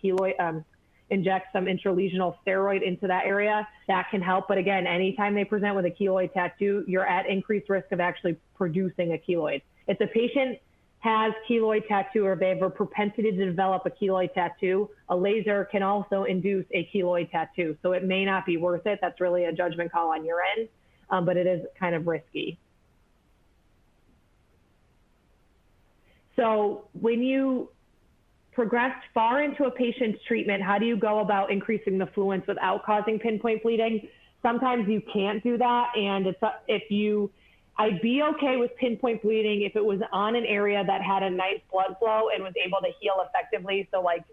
[SPEAKER 2] intralesional steroid into that area. That can help. But again, anytime they present with a keloid tattoo, you're at increased risk of actually producing a keloid. If the patient has keloid tattoo or they have a propensity to develop a keloid tattoo, a laser can also induce a keloid tattoo. So it may not be worth it. That's really a judgment call on your end, but it is kind of risky. So when you progressed far into a patient's treatment, how do you go about increasing the fluence without causing pinpoint bleeding? Sometimes you can't do that, and I'd be okay with pinpoint bleeding if it was on an area that had a nice blood flow and was able to heal effectively. So like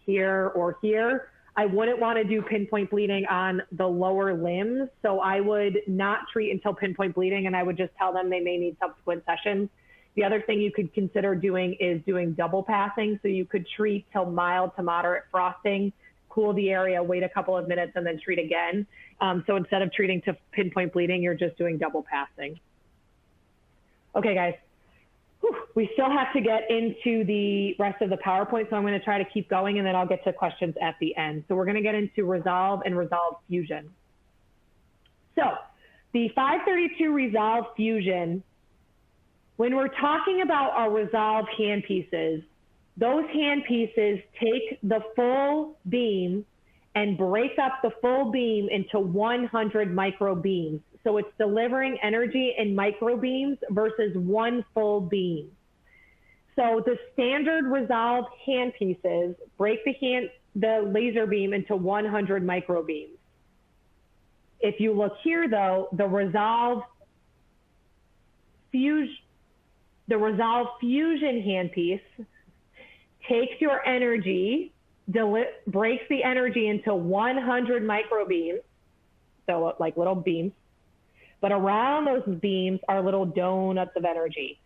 [SPEAKER 2] here or here, I wouldn't want to do pinpoint bleeding on the lower limbs. So I would not treat until pinpoint bleeding, and I would just tell them they may need subsequent sessions. The other thing you could consider doing is doing double passing. So you could treat till mild to moderate frosting, cool the area, wait a couple of minutes, and then treat again. So instead of treating to pinpoint bleeding, you're just doing double passing. Okay, guys, we still have to get into the rest of the PowerPoint, so I'm going to try to keep going, and then I'll get to questions at the end. So we're going to get into Resolve and Resolve Fusion. So the 532 Resolve Fusion, when we're talking about our Resolve handpieces, those handpieces take the full beam and break up the full beam into 100 micro beams. So it's delivering energy in micro beams versus one full beam. So the standard Resolve handpieces break the laser beam into 100 micro beams. If you look here though, the Resolve Fusion handpiece takes your energy, breaks the energy into 100 micro beams, so like little beams, but around those beams are little donuts of energy.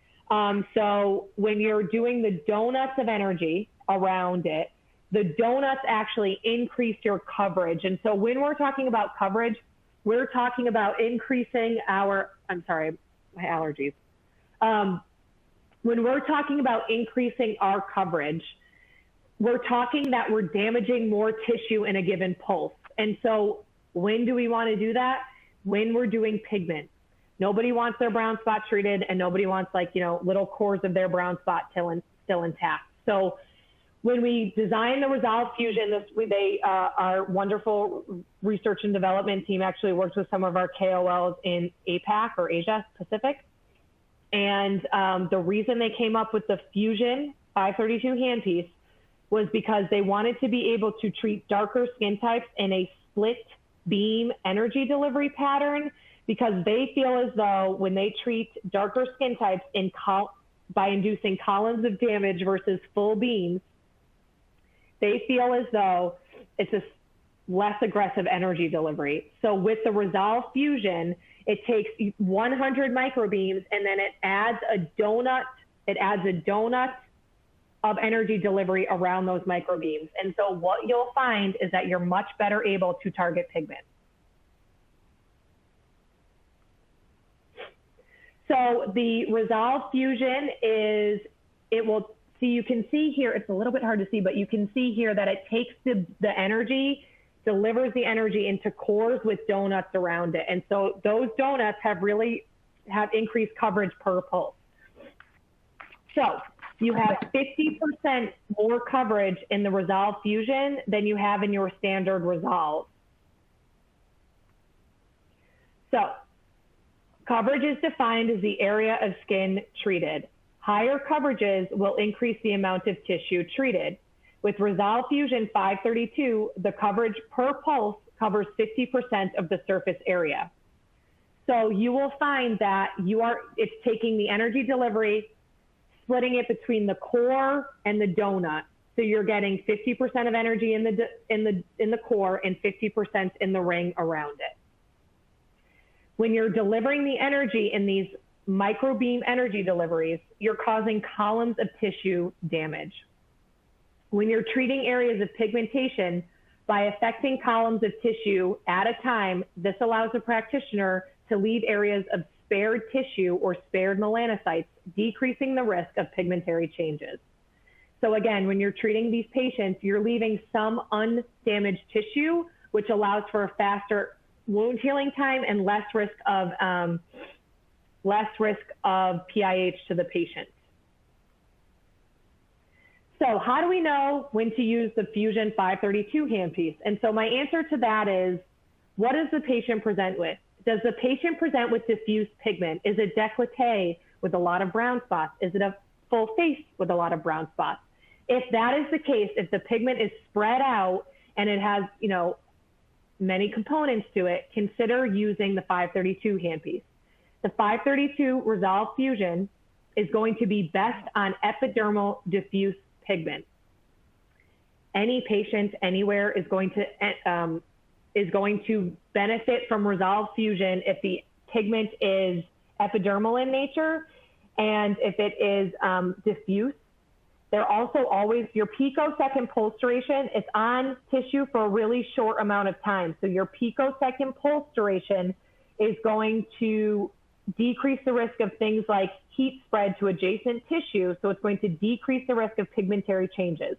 [SPEAKER 2] So when you're doing the donuts of energy around it, the donuts actually increase your coverage. And so when we're talking about coverage, we're talking about increasing our, I'm sorry, my allergies. When we're talking about increasing our coverage, we're talking that we're damaging more tissue in a given pulse. And so when do we want to do that? When we're doing pigment. Nobody wants their brown spot treated, and nobody wants little cores of their brown spot still intact. So when we designed the Resolve Fusion, our wonderful research and development team actually worked with some of our KOLs in APAC or Asia Pacific. And the reason they came up with the Fusion 532 handpiece was because they wanted to be able to treat darker skin types in a split beam energy delivery pattern, because they feel as though when they treat darker skin types by inducing columns of damage versus full beams, they feel as though it's a less aggressive energy delivery. So with the Resolve Fusion, it takes 100 microbeams and then it adds a donut of energy delivery around those microbeams. And so what you'll find is that you're much better able to target pigment. So the Resolve Fusion you can see here, it's a little bit hard to see, but you can see here that it takes the energy, delivers the energy into cores with donuts around it. And so those donuts have increased coverage per pulse. So you have 50% more coverage in the Resolve Fusion than you have in your standard Resolve. So coverage is defined as the area of skin treated. Higher coverages will increase the amount of tissue treated. With Resolve Fusion 532, the coverage per pulse covers 50% of the surface area. So you will find that it's taking the energy delivery, splitting it between the core and the donut. So you're getting 50% of energy in the core and 50% in the ring around it. When you're delivering the energy in these microbeam energy deliveries, you're causing columns of tissue damage. When you're treating areas of pigmentation by affecting columns of tissue at a time, this allows the practitioner to leave areas of spared tissue or spared melanocytes, decreasing the risk of pigmentary changes. So again, when you're treating these patients, you're leaving some undamaged tissue, which allows for a faster wound healing time and less risk of PIH to the patient. So how do we know when to use the Fusion 532 handpiece? And so my answer to that is, what does the patient present with? Does the patient present with diffuse pigment? Is it décolleté with a lot of brown spots? Is it a full face with a lot of brown spots? If that is the case, if the pigment is spread out and it has, many components to it, consider using the 532 handpiece. The 532 Resolve Fusion is going to be best on epidermal diffuse pigment. Any patient anywhere is going to benefit from Resolve Fusion if the pigment is epidermal in nature, and if it is diffuse. They're also always, your picosecond pulse duration, it's on tissue for a really short amount of time. So your picosecond pulse duration is going to decrease the risk of things like heat spread to adjacent tissue. So it's going to decrease the risk of pigmentary changes.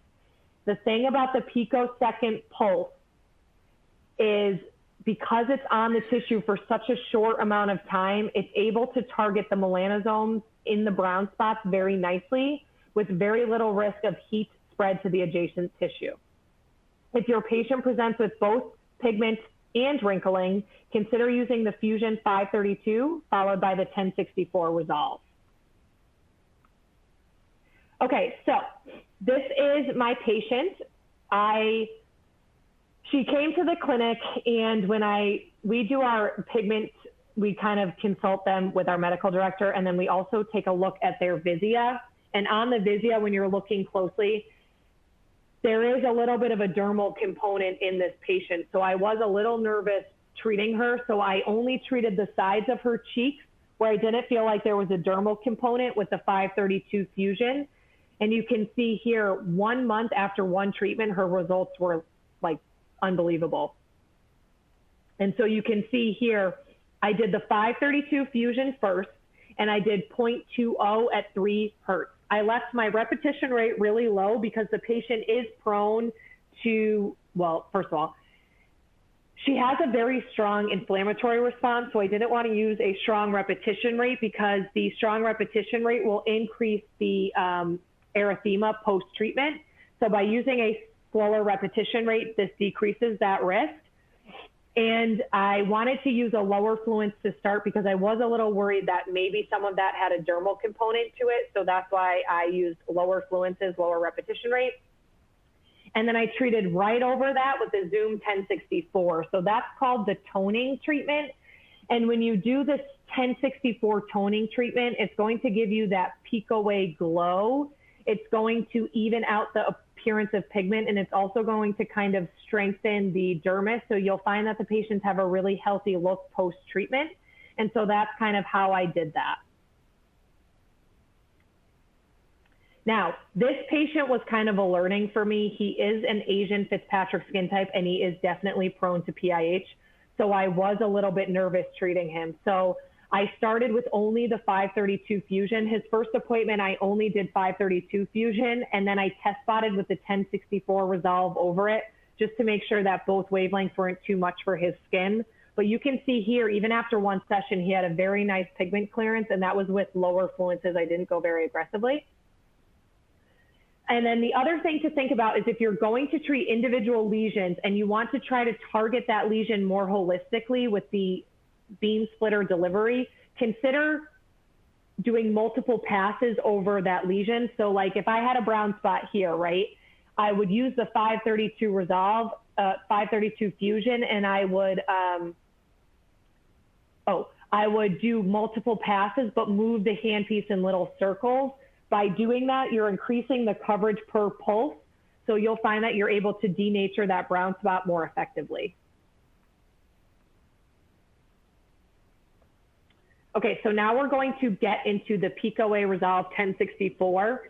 [SPEAKER 2] The thing about the picosecond pulse is because it's on the tissue for such a short amount of time, it's able to target the melanosomes in the brown spots very nicely, with very little risk of heat spread to the adjacent tissue. If your patient presents with both pigment and wrinkling, consider using the Fusion 532 followed by the 1064 Resolve. Okay, so this is my patient. She came to the clinic, and when we do our pigment, we kind of consult them with our medical director, and then we also take a look at their Visia. And on the Visia, when you're looking closely, there is a little bit of a dermal component in this patient. So I was a little nervous treating her. So I only treated the sides of her cheeks where I didn't feel like there was a dermal component with the 532 Fusion. And you can see here, 1 month after one treatment, her results were like unbelievable. And so you can see here, I did the 532 Fusion first, and I did 0.20 at 3 hertz. I left my repetition rate really low because the patient is prone to, well, first of all, she has a very strong inflammatory response, so I didn't want to use a strong repetition rate because the strong repetition rate will increase the erythema post-treatment. So by using a slower repetition rate, this decreases that risk. And I wanted to use a lower fluence to start because I was a little worried that maybe some of that had a dermal component to it. So that's why I used lower fluences, lower repetition rate. And then I treated right over that with the Zoom 1064. So that's called the toning treatment. And when you do this 1064 toning treatment, it's going to give you that PicoWay glow. It's going to even out the appearance of pigment, and it's also going to kind of strengthen the dermis. So you'll find that the patients have a really healthy look post-treatment. And so that's kind of how I did that. Now, this patient was kind of a learning for me. He is an Asian Fitzpatrick skin type, and he is definitely prone to PIH. So I was a little bit nervous treating him. So I started with only the 532 fusion. His first appointment, I only did 532 fusion, and then I test spotted with the 1064 Resolve over it, just to make sure that both wavelengths weren't too much for his skin. But you can see here, even after one session, he had a very nice pigment clearance, and that was with lower fluences. I didn't go very aggressively. And then the other thing to think about is if you're going to treat individual lesions and you want to try to target that lesion more holistically with the beam splitter delivery, consider doing multiple passes over that lesion. So like if I had a brown spot here, right, I would use the 532 Resolve, 532 Fusion, and I would do multiple passes, but move the handpiece in little circles. By doing that, you're increasing the coverage per pulse. So you'll find that you're able to denature that brown spot more effectively. Okay, so now we're going to get into the PicoWay Resolve 1064.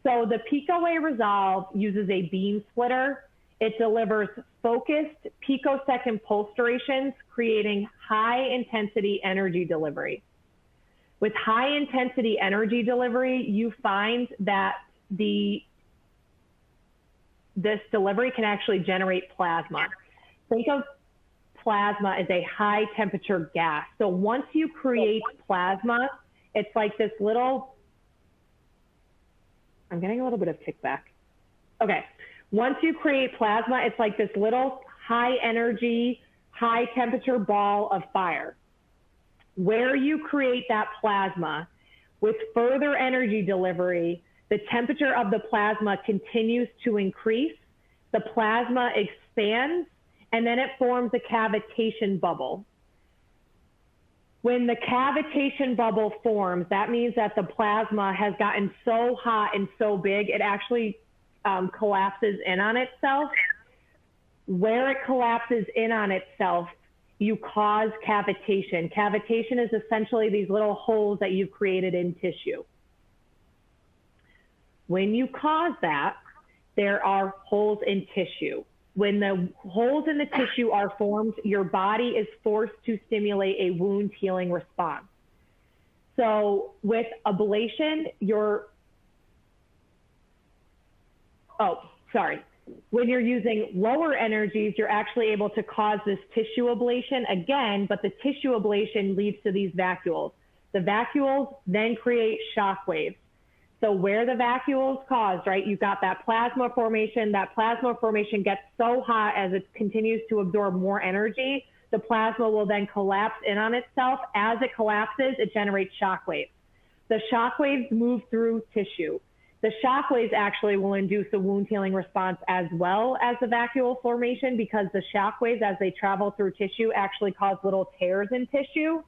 [SPEAKER 2] So the PicoWay Resolve uses a beam splitter. It delivers focused picosecond pulse durations, creating high intensity energy delivery. With high intensity energy delivery, you find that this delivery can actually generate plasma. Think of plasma as a high temperature gas. So once you create plasma, it's like this little, I'm getting a little bit of kickback. Okay, once you create plasma, it's like this little high energy, high temperature ball of fire. Where you create that plasma, with further energy delivery, the temperature of the plasma continues to increase, the plasma expands, and then it forms a cavitation bubble. When the cavitation bubble forms, that means that the plasma has gotten so hot and so big, it actually collapses in on itself. Where it collapses in on itself, you cause cavitation. Cavitation is essentially these little holes that you've created in tissue. When you cause that, there are holes in tissue. When the holes in the tissue are formed, your body is forced to stimulate a wound healing response. So with ablation, when you're using lower energies, you're actually able to cause this tissue ablation again, but the tissue ablation leads to these vacuoles. The vacuoles then create shock waves. So where the vacuoles cause, right, you've got that plasma formation. That plasma formation gets so hot as it continues to absorb more energy, the plasma will then collapse in on itself. As it collapses, it generates shock waves. The shock waves move through tissue. The shock waves actually will induce a wound healing response as well as the vacuole formation, because the shock waves, as they travel through tissue, actually cause little tears in tissue.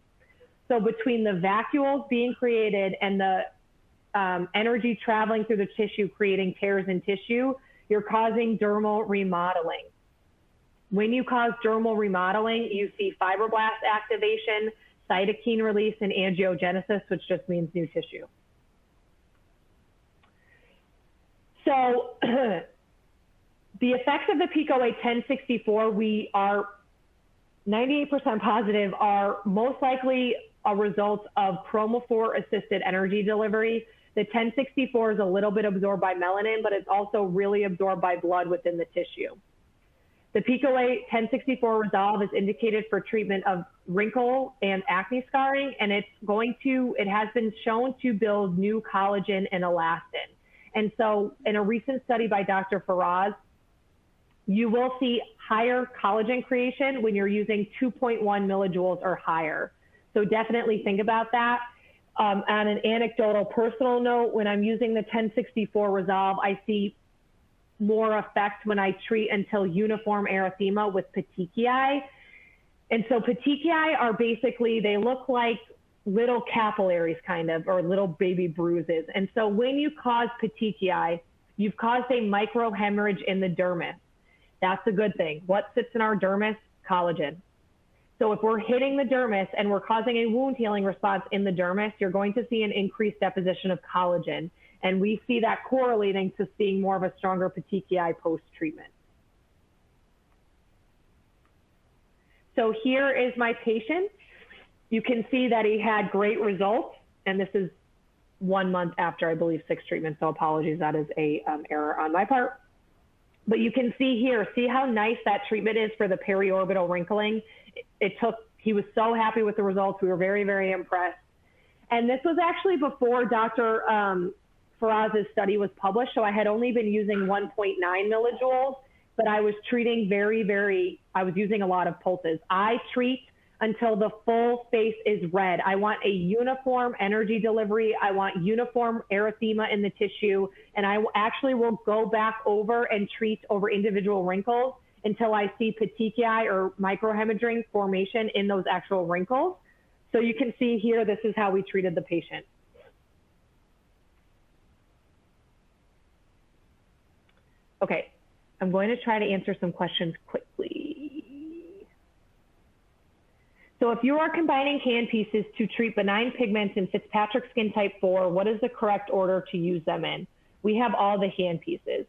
[SPEAKER 2] So between the vacuoles being created and the energy traveling through the tissue creating tears in tissue, you're causing dermal remodeling. When you cause dermal remodeling, you see fibroblast activation, cytokine release, and angiogenesis, which just means new tissue. So the effects of the PicoWay 1064, we are 98% positive, are most likely a result of chromophore-assisted energy delivery. The 1064 is a little bit absorbed by melanin, but it's also really absorbed by blood within the tissue. The PicoWay 1064 Resolve is indicated for treatment of wrinkle and acne scarring, and it has been shown to build new collagen and elastin. And so in a recent study by Dr. Faraz, you will see higher collagen creation when you're using 2.1 millijoules or higher. So definitely think about that. On an anecdotal personal note, when I'm using the 1064 Resolve, I see more effect when I treat until uniform erythema with petechiae. And so petechiae are basically, they look like little capillaries kind of, or little baby bruises. And so when you cause petechiae, you've caused a microhemorrhage in the dermis. That's a good thing. What sits in our dermis? Collagen. So if we're hitting the dermis and we're causing a wound healing response in the dermis, you're going to see an increased deposition of collagen. And we see that correlating to seeing more of a stronger petechiae post-treatment. So here is my patient. You can see that he had great results. And this is 1 month after, I believe, 6 treatments. So apologies, that is a error on my part. But you can see here, see how nice that treatment is for the periorbital wrinkling. He was so happy with the results. We were very, very impressed. And this was actually before Dr. Faraz's study was published. So I had only been using 1.9 millijoules, but I was treating I was using a lot of pulses. I treat until the full face is red. I want a uniform energy delivery. I want uniform erythema in the tissue. And I actually will go back over and treat over individual wrinkles until I see petechiae or microhemorrhaging formation in those actual wrinkles. So you can see here, this is how we treated the patient. Okay, I'm going to try to answer some questions quickly. So if you are combining hand pieces to treat benign pigments in Fitzpatrick skin type 4, what is the correct order to use them in? We have all the hand pieces.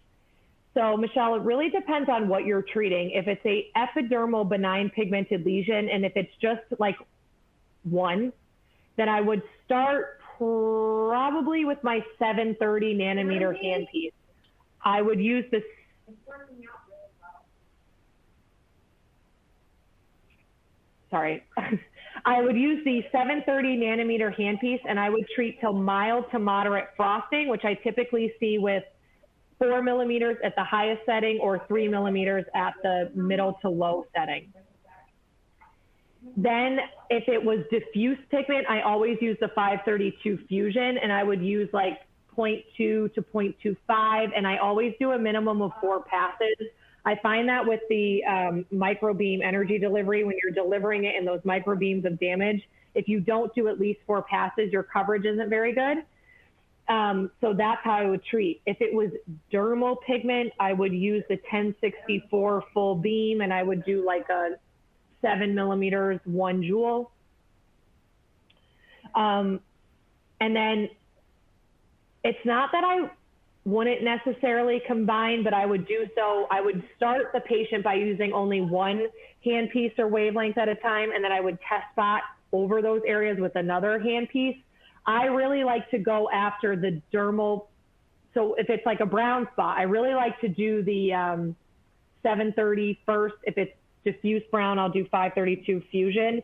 [SPEAKER 2] So Michelle, it really depends on what you're treating. If it's a epidermal benign pigmented lesion, and if it's just like one, then I would start probably with my 730 nanometer hand piece. I would use this. Sorry. I would use the 730 nanometer handpiece, and I would treat till mild to moderate frosting, which I typically see with 4 millimeters at the highest setting or 3 millimeters at the middle to low setting. Then if it was diffuse pigment, I always use the 532 Fusion, and I would use like 0.2 to 0.25, and I always do a minimum of 4 passes. I find that with the microbeam energy delivery, when you're delivering it in those microbeams of damage, if you don't do at least 4 passes, your coverage isn't very good. So that's how I would treat. If it was dermal pigment, I would use the 1064 full beam, and I would do like a 7 millimeters, 1 joule. And then it's not that I wouldn't necessarily combine, but I would do so. I would start the patient by using only 1 handpiece or wavelength at a time, and then I would test spot over those areas with another handpiece. I really like to go after the dermal. So if it's like a brown spot, I really like to do the 730 first. If it's diffuse brown, I'll do 532 Fusion.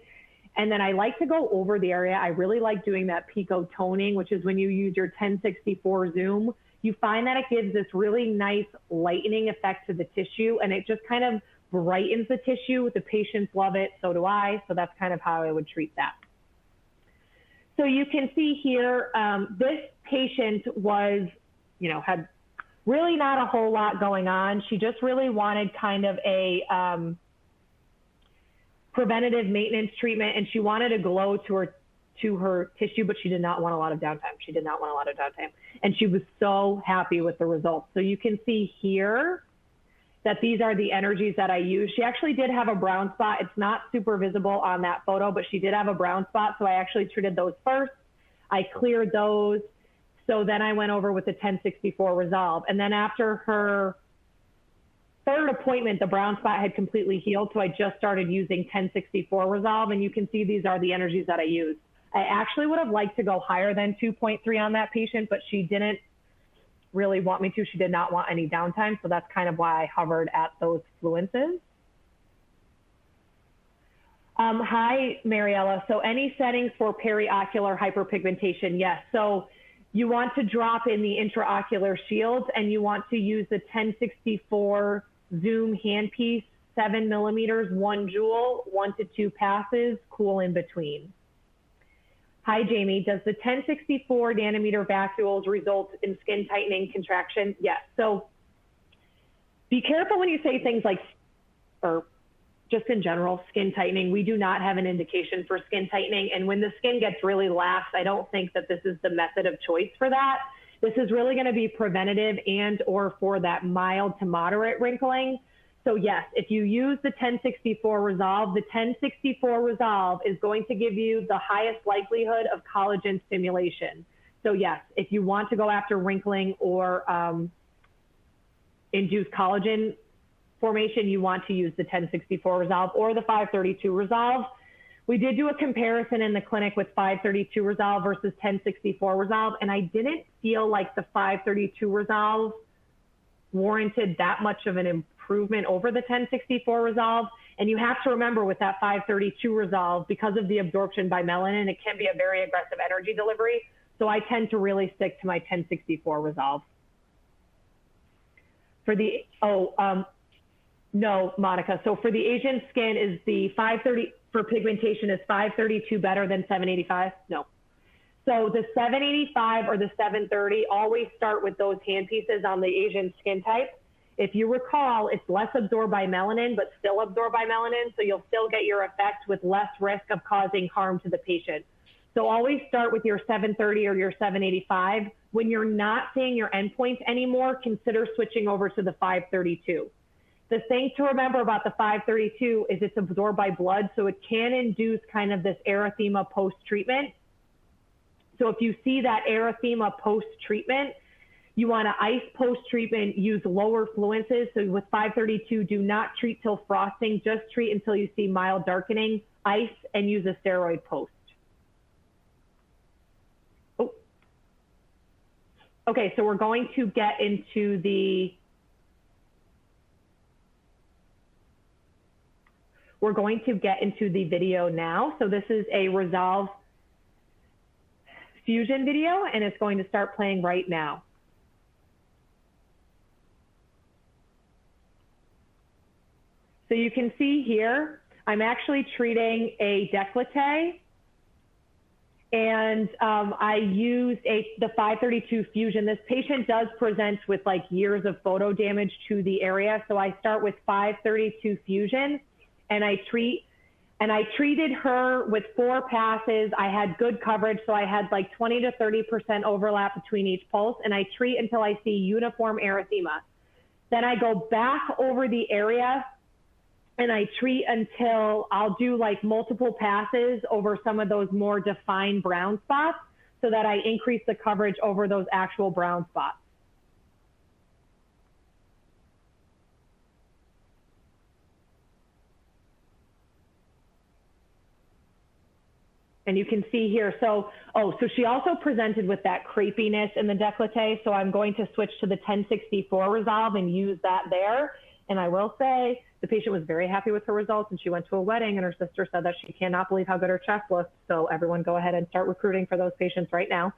[SPEAKER 2] And then I like to go over the area. I really like doing that pico toning, which is when you use your 1064 zoom. You find that it gives this really nice lightening effect to the tissue, and it just kind of brightens the tissue. The patients love it, so do I. So that's kind of how I would treat that. So you can see here, this patient was, had really not a whole lot going on. She just really wanted kind of a preventative maintenance treatment, and she wanted a glow to her tissue, but she did not want a lot of downtime. She did not want a lot of downtime. And she was so happy with the results. So you can see here that these are the energies that I use. She actually did have a brown spot. It's not super visible on that photo, but she did have a brown spot. So I actually treated those first. I cleared those. So then I went over with the 1064 Resolve. And then after her 3rd appointment, the brown spot had completely healed. So I just started using 1064 Resolve. And you can see these are the energies that I use. I actually would have liked to go higher than 2.3 on that patient, but she didn't really want me to. She did not want any downtime. So that's kind of why I hovered at those fluences. Hi, Mariella. So any settings for periocular hyperpigmentation? Yes. So you want to drop in the intraocular shields, and you want to use the 1064 Zoom handpiece, 7 millimeters, 1 joule, 1 to 2 passes, cool in between. Hi, Jamie. Does the 1064 nanometer vacuoles result in skin tightening contraction? Yes. So be careful when you say things like, or just in general, skin tightening. We do not have an indication for skin tightening. And when the skin gets really lax, I don't think that this is the method of choice for that. This is really going to be preventative and or for that mild to moderate wrinkling. So yes, if you use the 1064 Resolve, the 1064 Resolve is going to give you the highest likelihood of collagen stimulation. So yes, if you want to go after wrinkling or induce collagen formation, you want to use the 1064 Resolve or the 532 Resolve. We did do a comparison in the clinic with 532 Resolve versus 1064 Resolve, and I didn't feel like the 532 Resolve warranted that much of an improvement over the 1064 Resolve. And you have to remember with that 532 Resolve, because of the absorption by melanin, it can be a very aggressive energy delivery. So I tend to really stick to my 1064 Resolve. For the, no, Monica. So for the Asian skin, is the 530 for pigmentation, is 532 better than 785? No. So the 785 or the 730 always start with those hand pieces on the Asian skin type. If you recall, it's less absorbed by melanin, but still absorbed by melanin. So you'll still get your effect with less risk of causing harm to the patient. So always start with your 730 or your 785. When you're not seeing your endpoints anymore, consider switching over to the 532. The thing to remember about the 532 is it's absorbed by blood, so it can induce kind of this erythema post-treatment. So if you see that erythema post-treatment, you want to ice post-treatment, use lower fluences. So with 532, do not treat till frosting, just treat until you see mild darkening, ice, and use a steroid post. Oh. Okay, so we're going to get into the video now. So this is a Resolve Fusion video, and it's going to start playing right now. So you can see here, I'm actually treating a décolleté, and I used the 532 Fusion. This patient does present with like years of photo damage to the area, so I start with 532 Fusion, and I treated her with 4 passes. I had good coverage, so I had like 20 to 30% overlap between each pulse, and I treat until I see uniform erythema. Then I go back over the area, and I treat until I'll do like multiple passes over some of those more defined brown spots so that I increase the coverage over those actual brown spots. And you can see here, so she also presented with that crepiness in the décolleté, so I'm going to switch to the 1064 Resolve and use that there. And I will say, the patient was very happy with her results, and she went to a wedding, and her sister said that she cannot believe how good her chest looked. So everyone go ahead and start recruiting for those patients right now.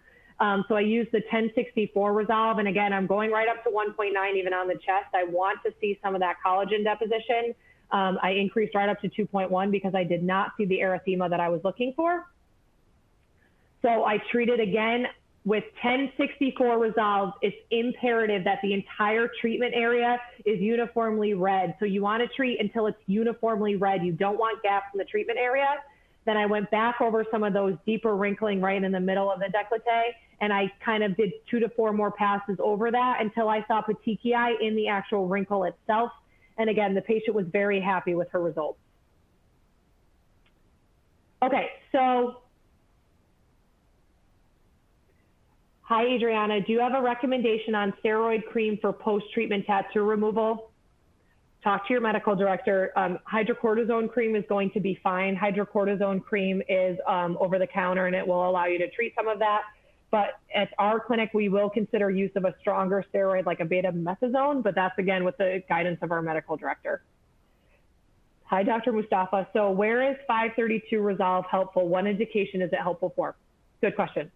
[SPEAKER 2] So I used the 1064 Resolve, and again, I'm going right up to 1.9 even on the chest. I want to see some of that collagen deposition. I increased right up to 2.1 because I did not see the erythema that I was looking for. So I treated again with 1064 Resolve. It's imperative that the entire treatment area is uniformly red. So you want to treat until it's uniformly red. You don't want gaps in the treatment area. Then I went back over some of those deeper wrinkling right in the middle of the décolleté, and I kind of did 2 to 4 more passes over that until I saw petechiae in the actual wrinkle itself. And again, the patient was very happy with her results. Okay, so hi, Adriana. Do you have a recommendation on steroid cream for post-treatment tattoo removal? Talk to your medical director. Hydrocortisone cream is going to be fine. Hydrocortisone cream is over the counter, and it will allow you to treat some of that. But at our clinic, we will consider use of a stronger steroid like a betamethasone, but that's again with the guidance of our medical director. Hi, Dr. Mustafa. So where is 532 Resolve helpful? What indication is it helpful for? Good question.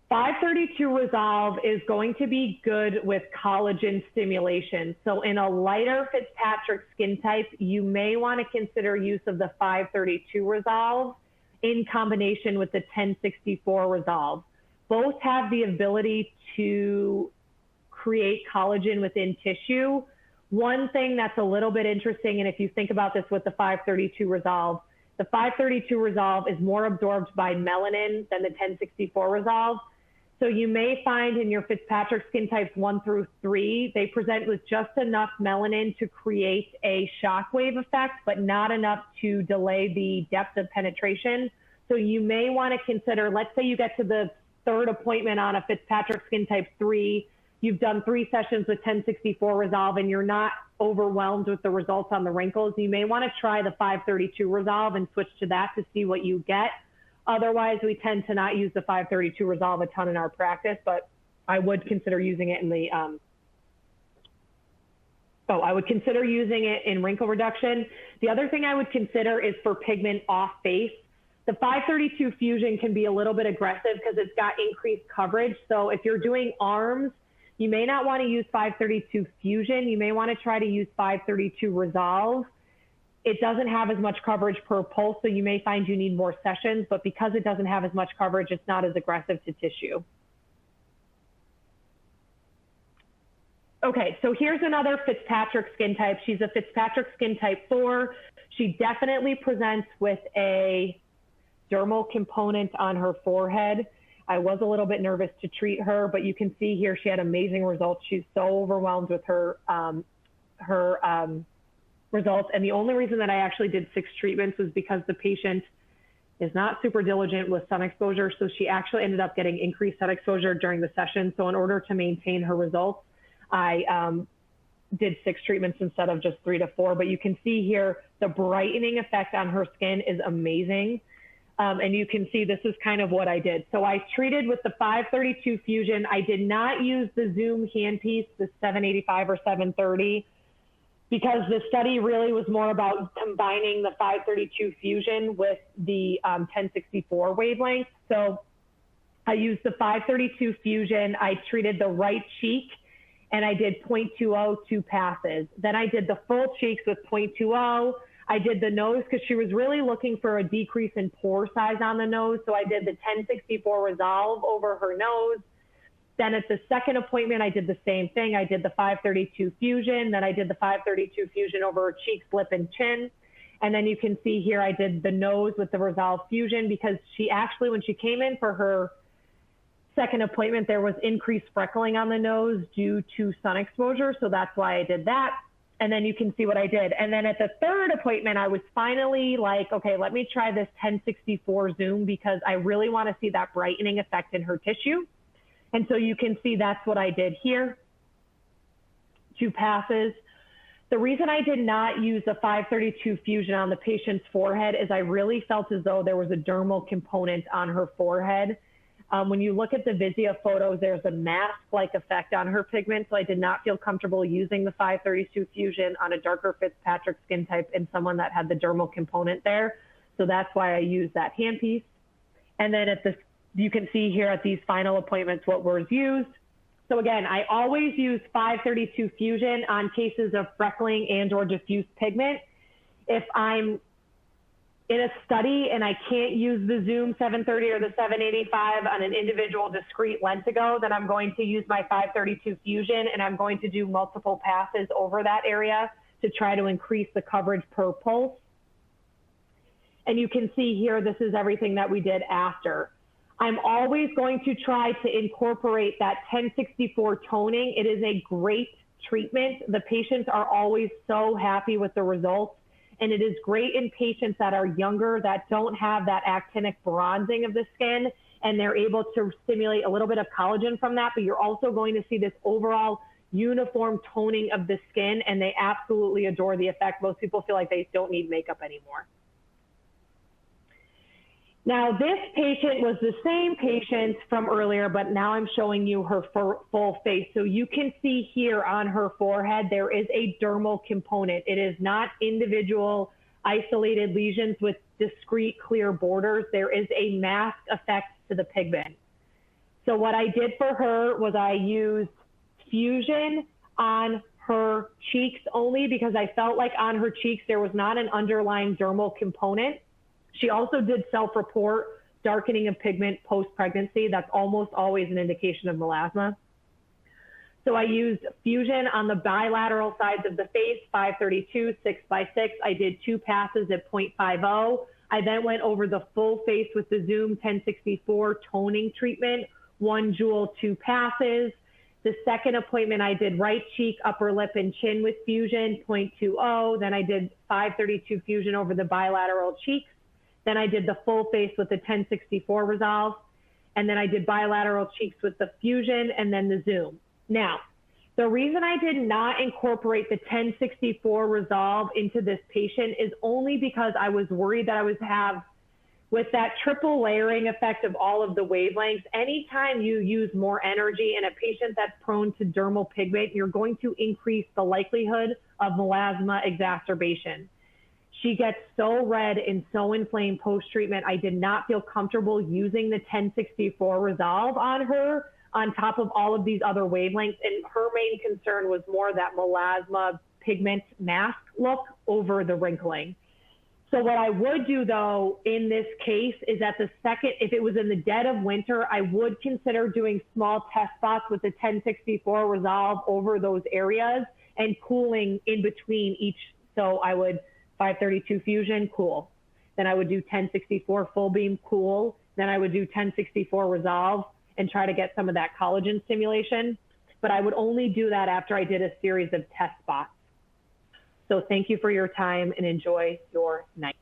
[SPEAKER 2] 532 Resolve is going to be good with collagen stimulation. So in a lighter Fitzpatrick skin type, you may want to consider use of the 532 Resolve in combination with the 1064 Resolve. Both have the ability to create collagen within tissue. One thing that's a little bit interesting, and if you think about this with the 532 Resolve, the 532 Resolve is more absorbed by melanin than the 1064 Resolve. So you may find in your Fitzpatrick skin types 1 through 3, they present with just enough melanin to create a shockwave effect, but not enough to delay the depth of penetration. So you may want to consider, let's say you get to the 3rd appointment on a Fitzpatrick skin type 3, you've done 3 sessions with 1064 Resolve and you're not overwhelmed with the results on the wrinkles, you may want to try the 532 Resolve and switch to that to see what you get. Otherwise, we tend to not use the 532 Resolve a ton in our practice, but I would consider using it in the, I would consider using it in wrinkle reduction. The other thing I would consider is for pigment off face. The 532 Fusion can be a little bit aggressive because it's got increased coverage. So if you're doing arms, you may not want to use 532 Fusion. You may want to try to use 532 Resolve. It doesn't have as much coverage per pulse, so you may find you need more sessions, but because it doesn't have as much coverage, it's not as aggressive to tissue. Okay, so here's another Fitzpatrick skin type. She's a Fitzpatrick skin type 4. She definitely presents with a dermal component on her forehead. I was a little bit nervous to treat her, but you can see here she had amazing results. She's so overwhelmed with her results. And the only reason that I actually did 6 treatments was because the patient is not super diligent with sun exposure. So she actually ended up getting increased sun exposure during the session. So in order to maintain her results, I did 6 treatments instead of just 3 to 4. But you can see here, the brightening effect on her skin is amazing. And you can see this is kind of what I did. So I treated with the 532 Fusion. I did not use the Zoom handpiece, the 785 or 730, because the study really was more about combining the 532 Fusion with the 1064 wavelength. So I used the 532 Fusion. I treated the right cheek, and I did 0.20 2 passes. Then I did the full cheeks with 0.20. I did the nose because she was really looking for a decrease in pore size on the nose. So I did the 1064 Resolve over her nose. Then at the second appointment, I did the same thing. I did the 532 Fusion. Then I did the 532 Fusion over her cheeks, lip, and chin. And then you can see here, I did the nose with the Resolve Fusion because she actually, when she came in for her second appointment, there was increased freckling on the nose due to sun exposure. So that's why I did that. And then you can see what I did. And then at the third appointment, I was finally like, okay, let me try this 1064 Zoom because I really want to see that brightening effect in her tissue. And so you can see that's what I did here, 2 passes. The reason I did not use the 532 Fusion on the patient's forehead is I really felt as though there was a dermal component on her forehead. When you look at the Vizia photos, there's a mask-like effect on her pigment, so I did not feel comfortable using the 532 Fusion on a darker Fitzpatrick skin type in someone that had the dermal component there. So that's why I used that handpiece. And then at this, you can see here at these final appointments what was used. So again, I always use 532 Fusion on cases of freckling and or diffuse pigment. If I'm in a study and I can't use the Zoom 730 or the 785 on an individual discrete lentigo, then I'm going to use my 532 Fusion and I'm going to do multiple passes over that area to try to increase the coverage per pulse. And you can see here, this is everything that we did after. I'm always going to try to incorporate that 1064 toning. It is a great treatment. The patients are always so happy with the results. And it is great in patients that are younger, that don't have that actinic bronzing of the skin, and they're able to stimulate a little bit of collagen from that, but you're also going to see this overall uniform toning of the skin, and they absolutely adore the effect. Most people feel like they don't need makeup anymore. Now, this patient was the same patient from earlier, but now I'm showing you her full face. So you can see here on her forehead, there is a dermal component. It is not individual isolated lesions with discrete clear borders. There is a mask effect to the pigment. So what I did for her was I used Fusion on her cheeks only because I felt like on her cheeks there was not an underlying dermal component. She also did self-report darkening of pigment post-pregnancy. That's almost always an indication of melasma. So I used Fusion on the bilateral sides of the face, 532, 6x6. I did 2 passes at 0.50. I then went over the full face with the Zoom 1064 toning treatment, 1 joule, 2 passes. The second appointment, I did right cheek, upper lip, and chin with Fusion, 0.20. Then I did 532 Fusion over the bilateral cheeks. Then I did the full face with the 1064 Resolve. And then I did bilateral cheeks with the Fusion and then the Zoom. Now, the reason I did not incorporate the 1064 Resolve into this patient is only because I was worried that I would have, with that triple layering effect of all of the wavelengths, anytime you use more energy in a patient that's prone to dermal pigment, you're going to increase the likelihood of melasma exacerbation. She gets so red and so inflamed post-treatment, I did not feel comfortable using the 1064 Resolve on her on top of all of these other wavelengths. And her main concern was more that melasma pigment mask look over the wrinkling. So what I would do though in this case is at the second, if it was in the dead of winter, I would consider doing small test spots with the 1064 Resolve over those areas and cooling in between each. So I would 532 Fusion, cool. Then I would do 1064 full beam, cool. Then I would do 1064 Resolve and try to get some of that collagen stimulation. But I would only do that after I did a series of test spots. So thank you for your time and enjoy your night.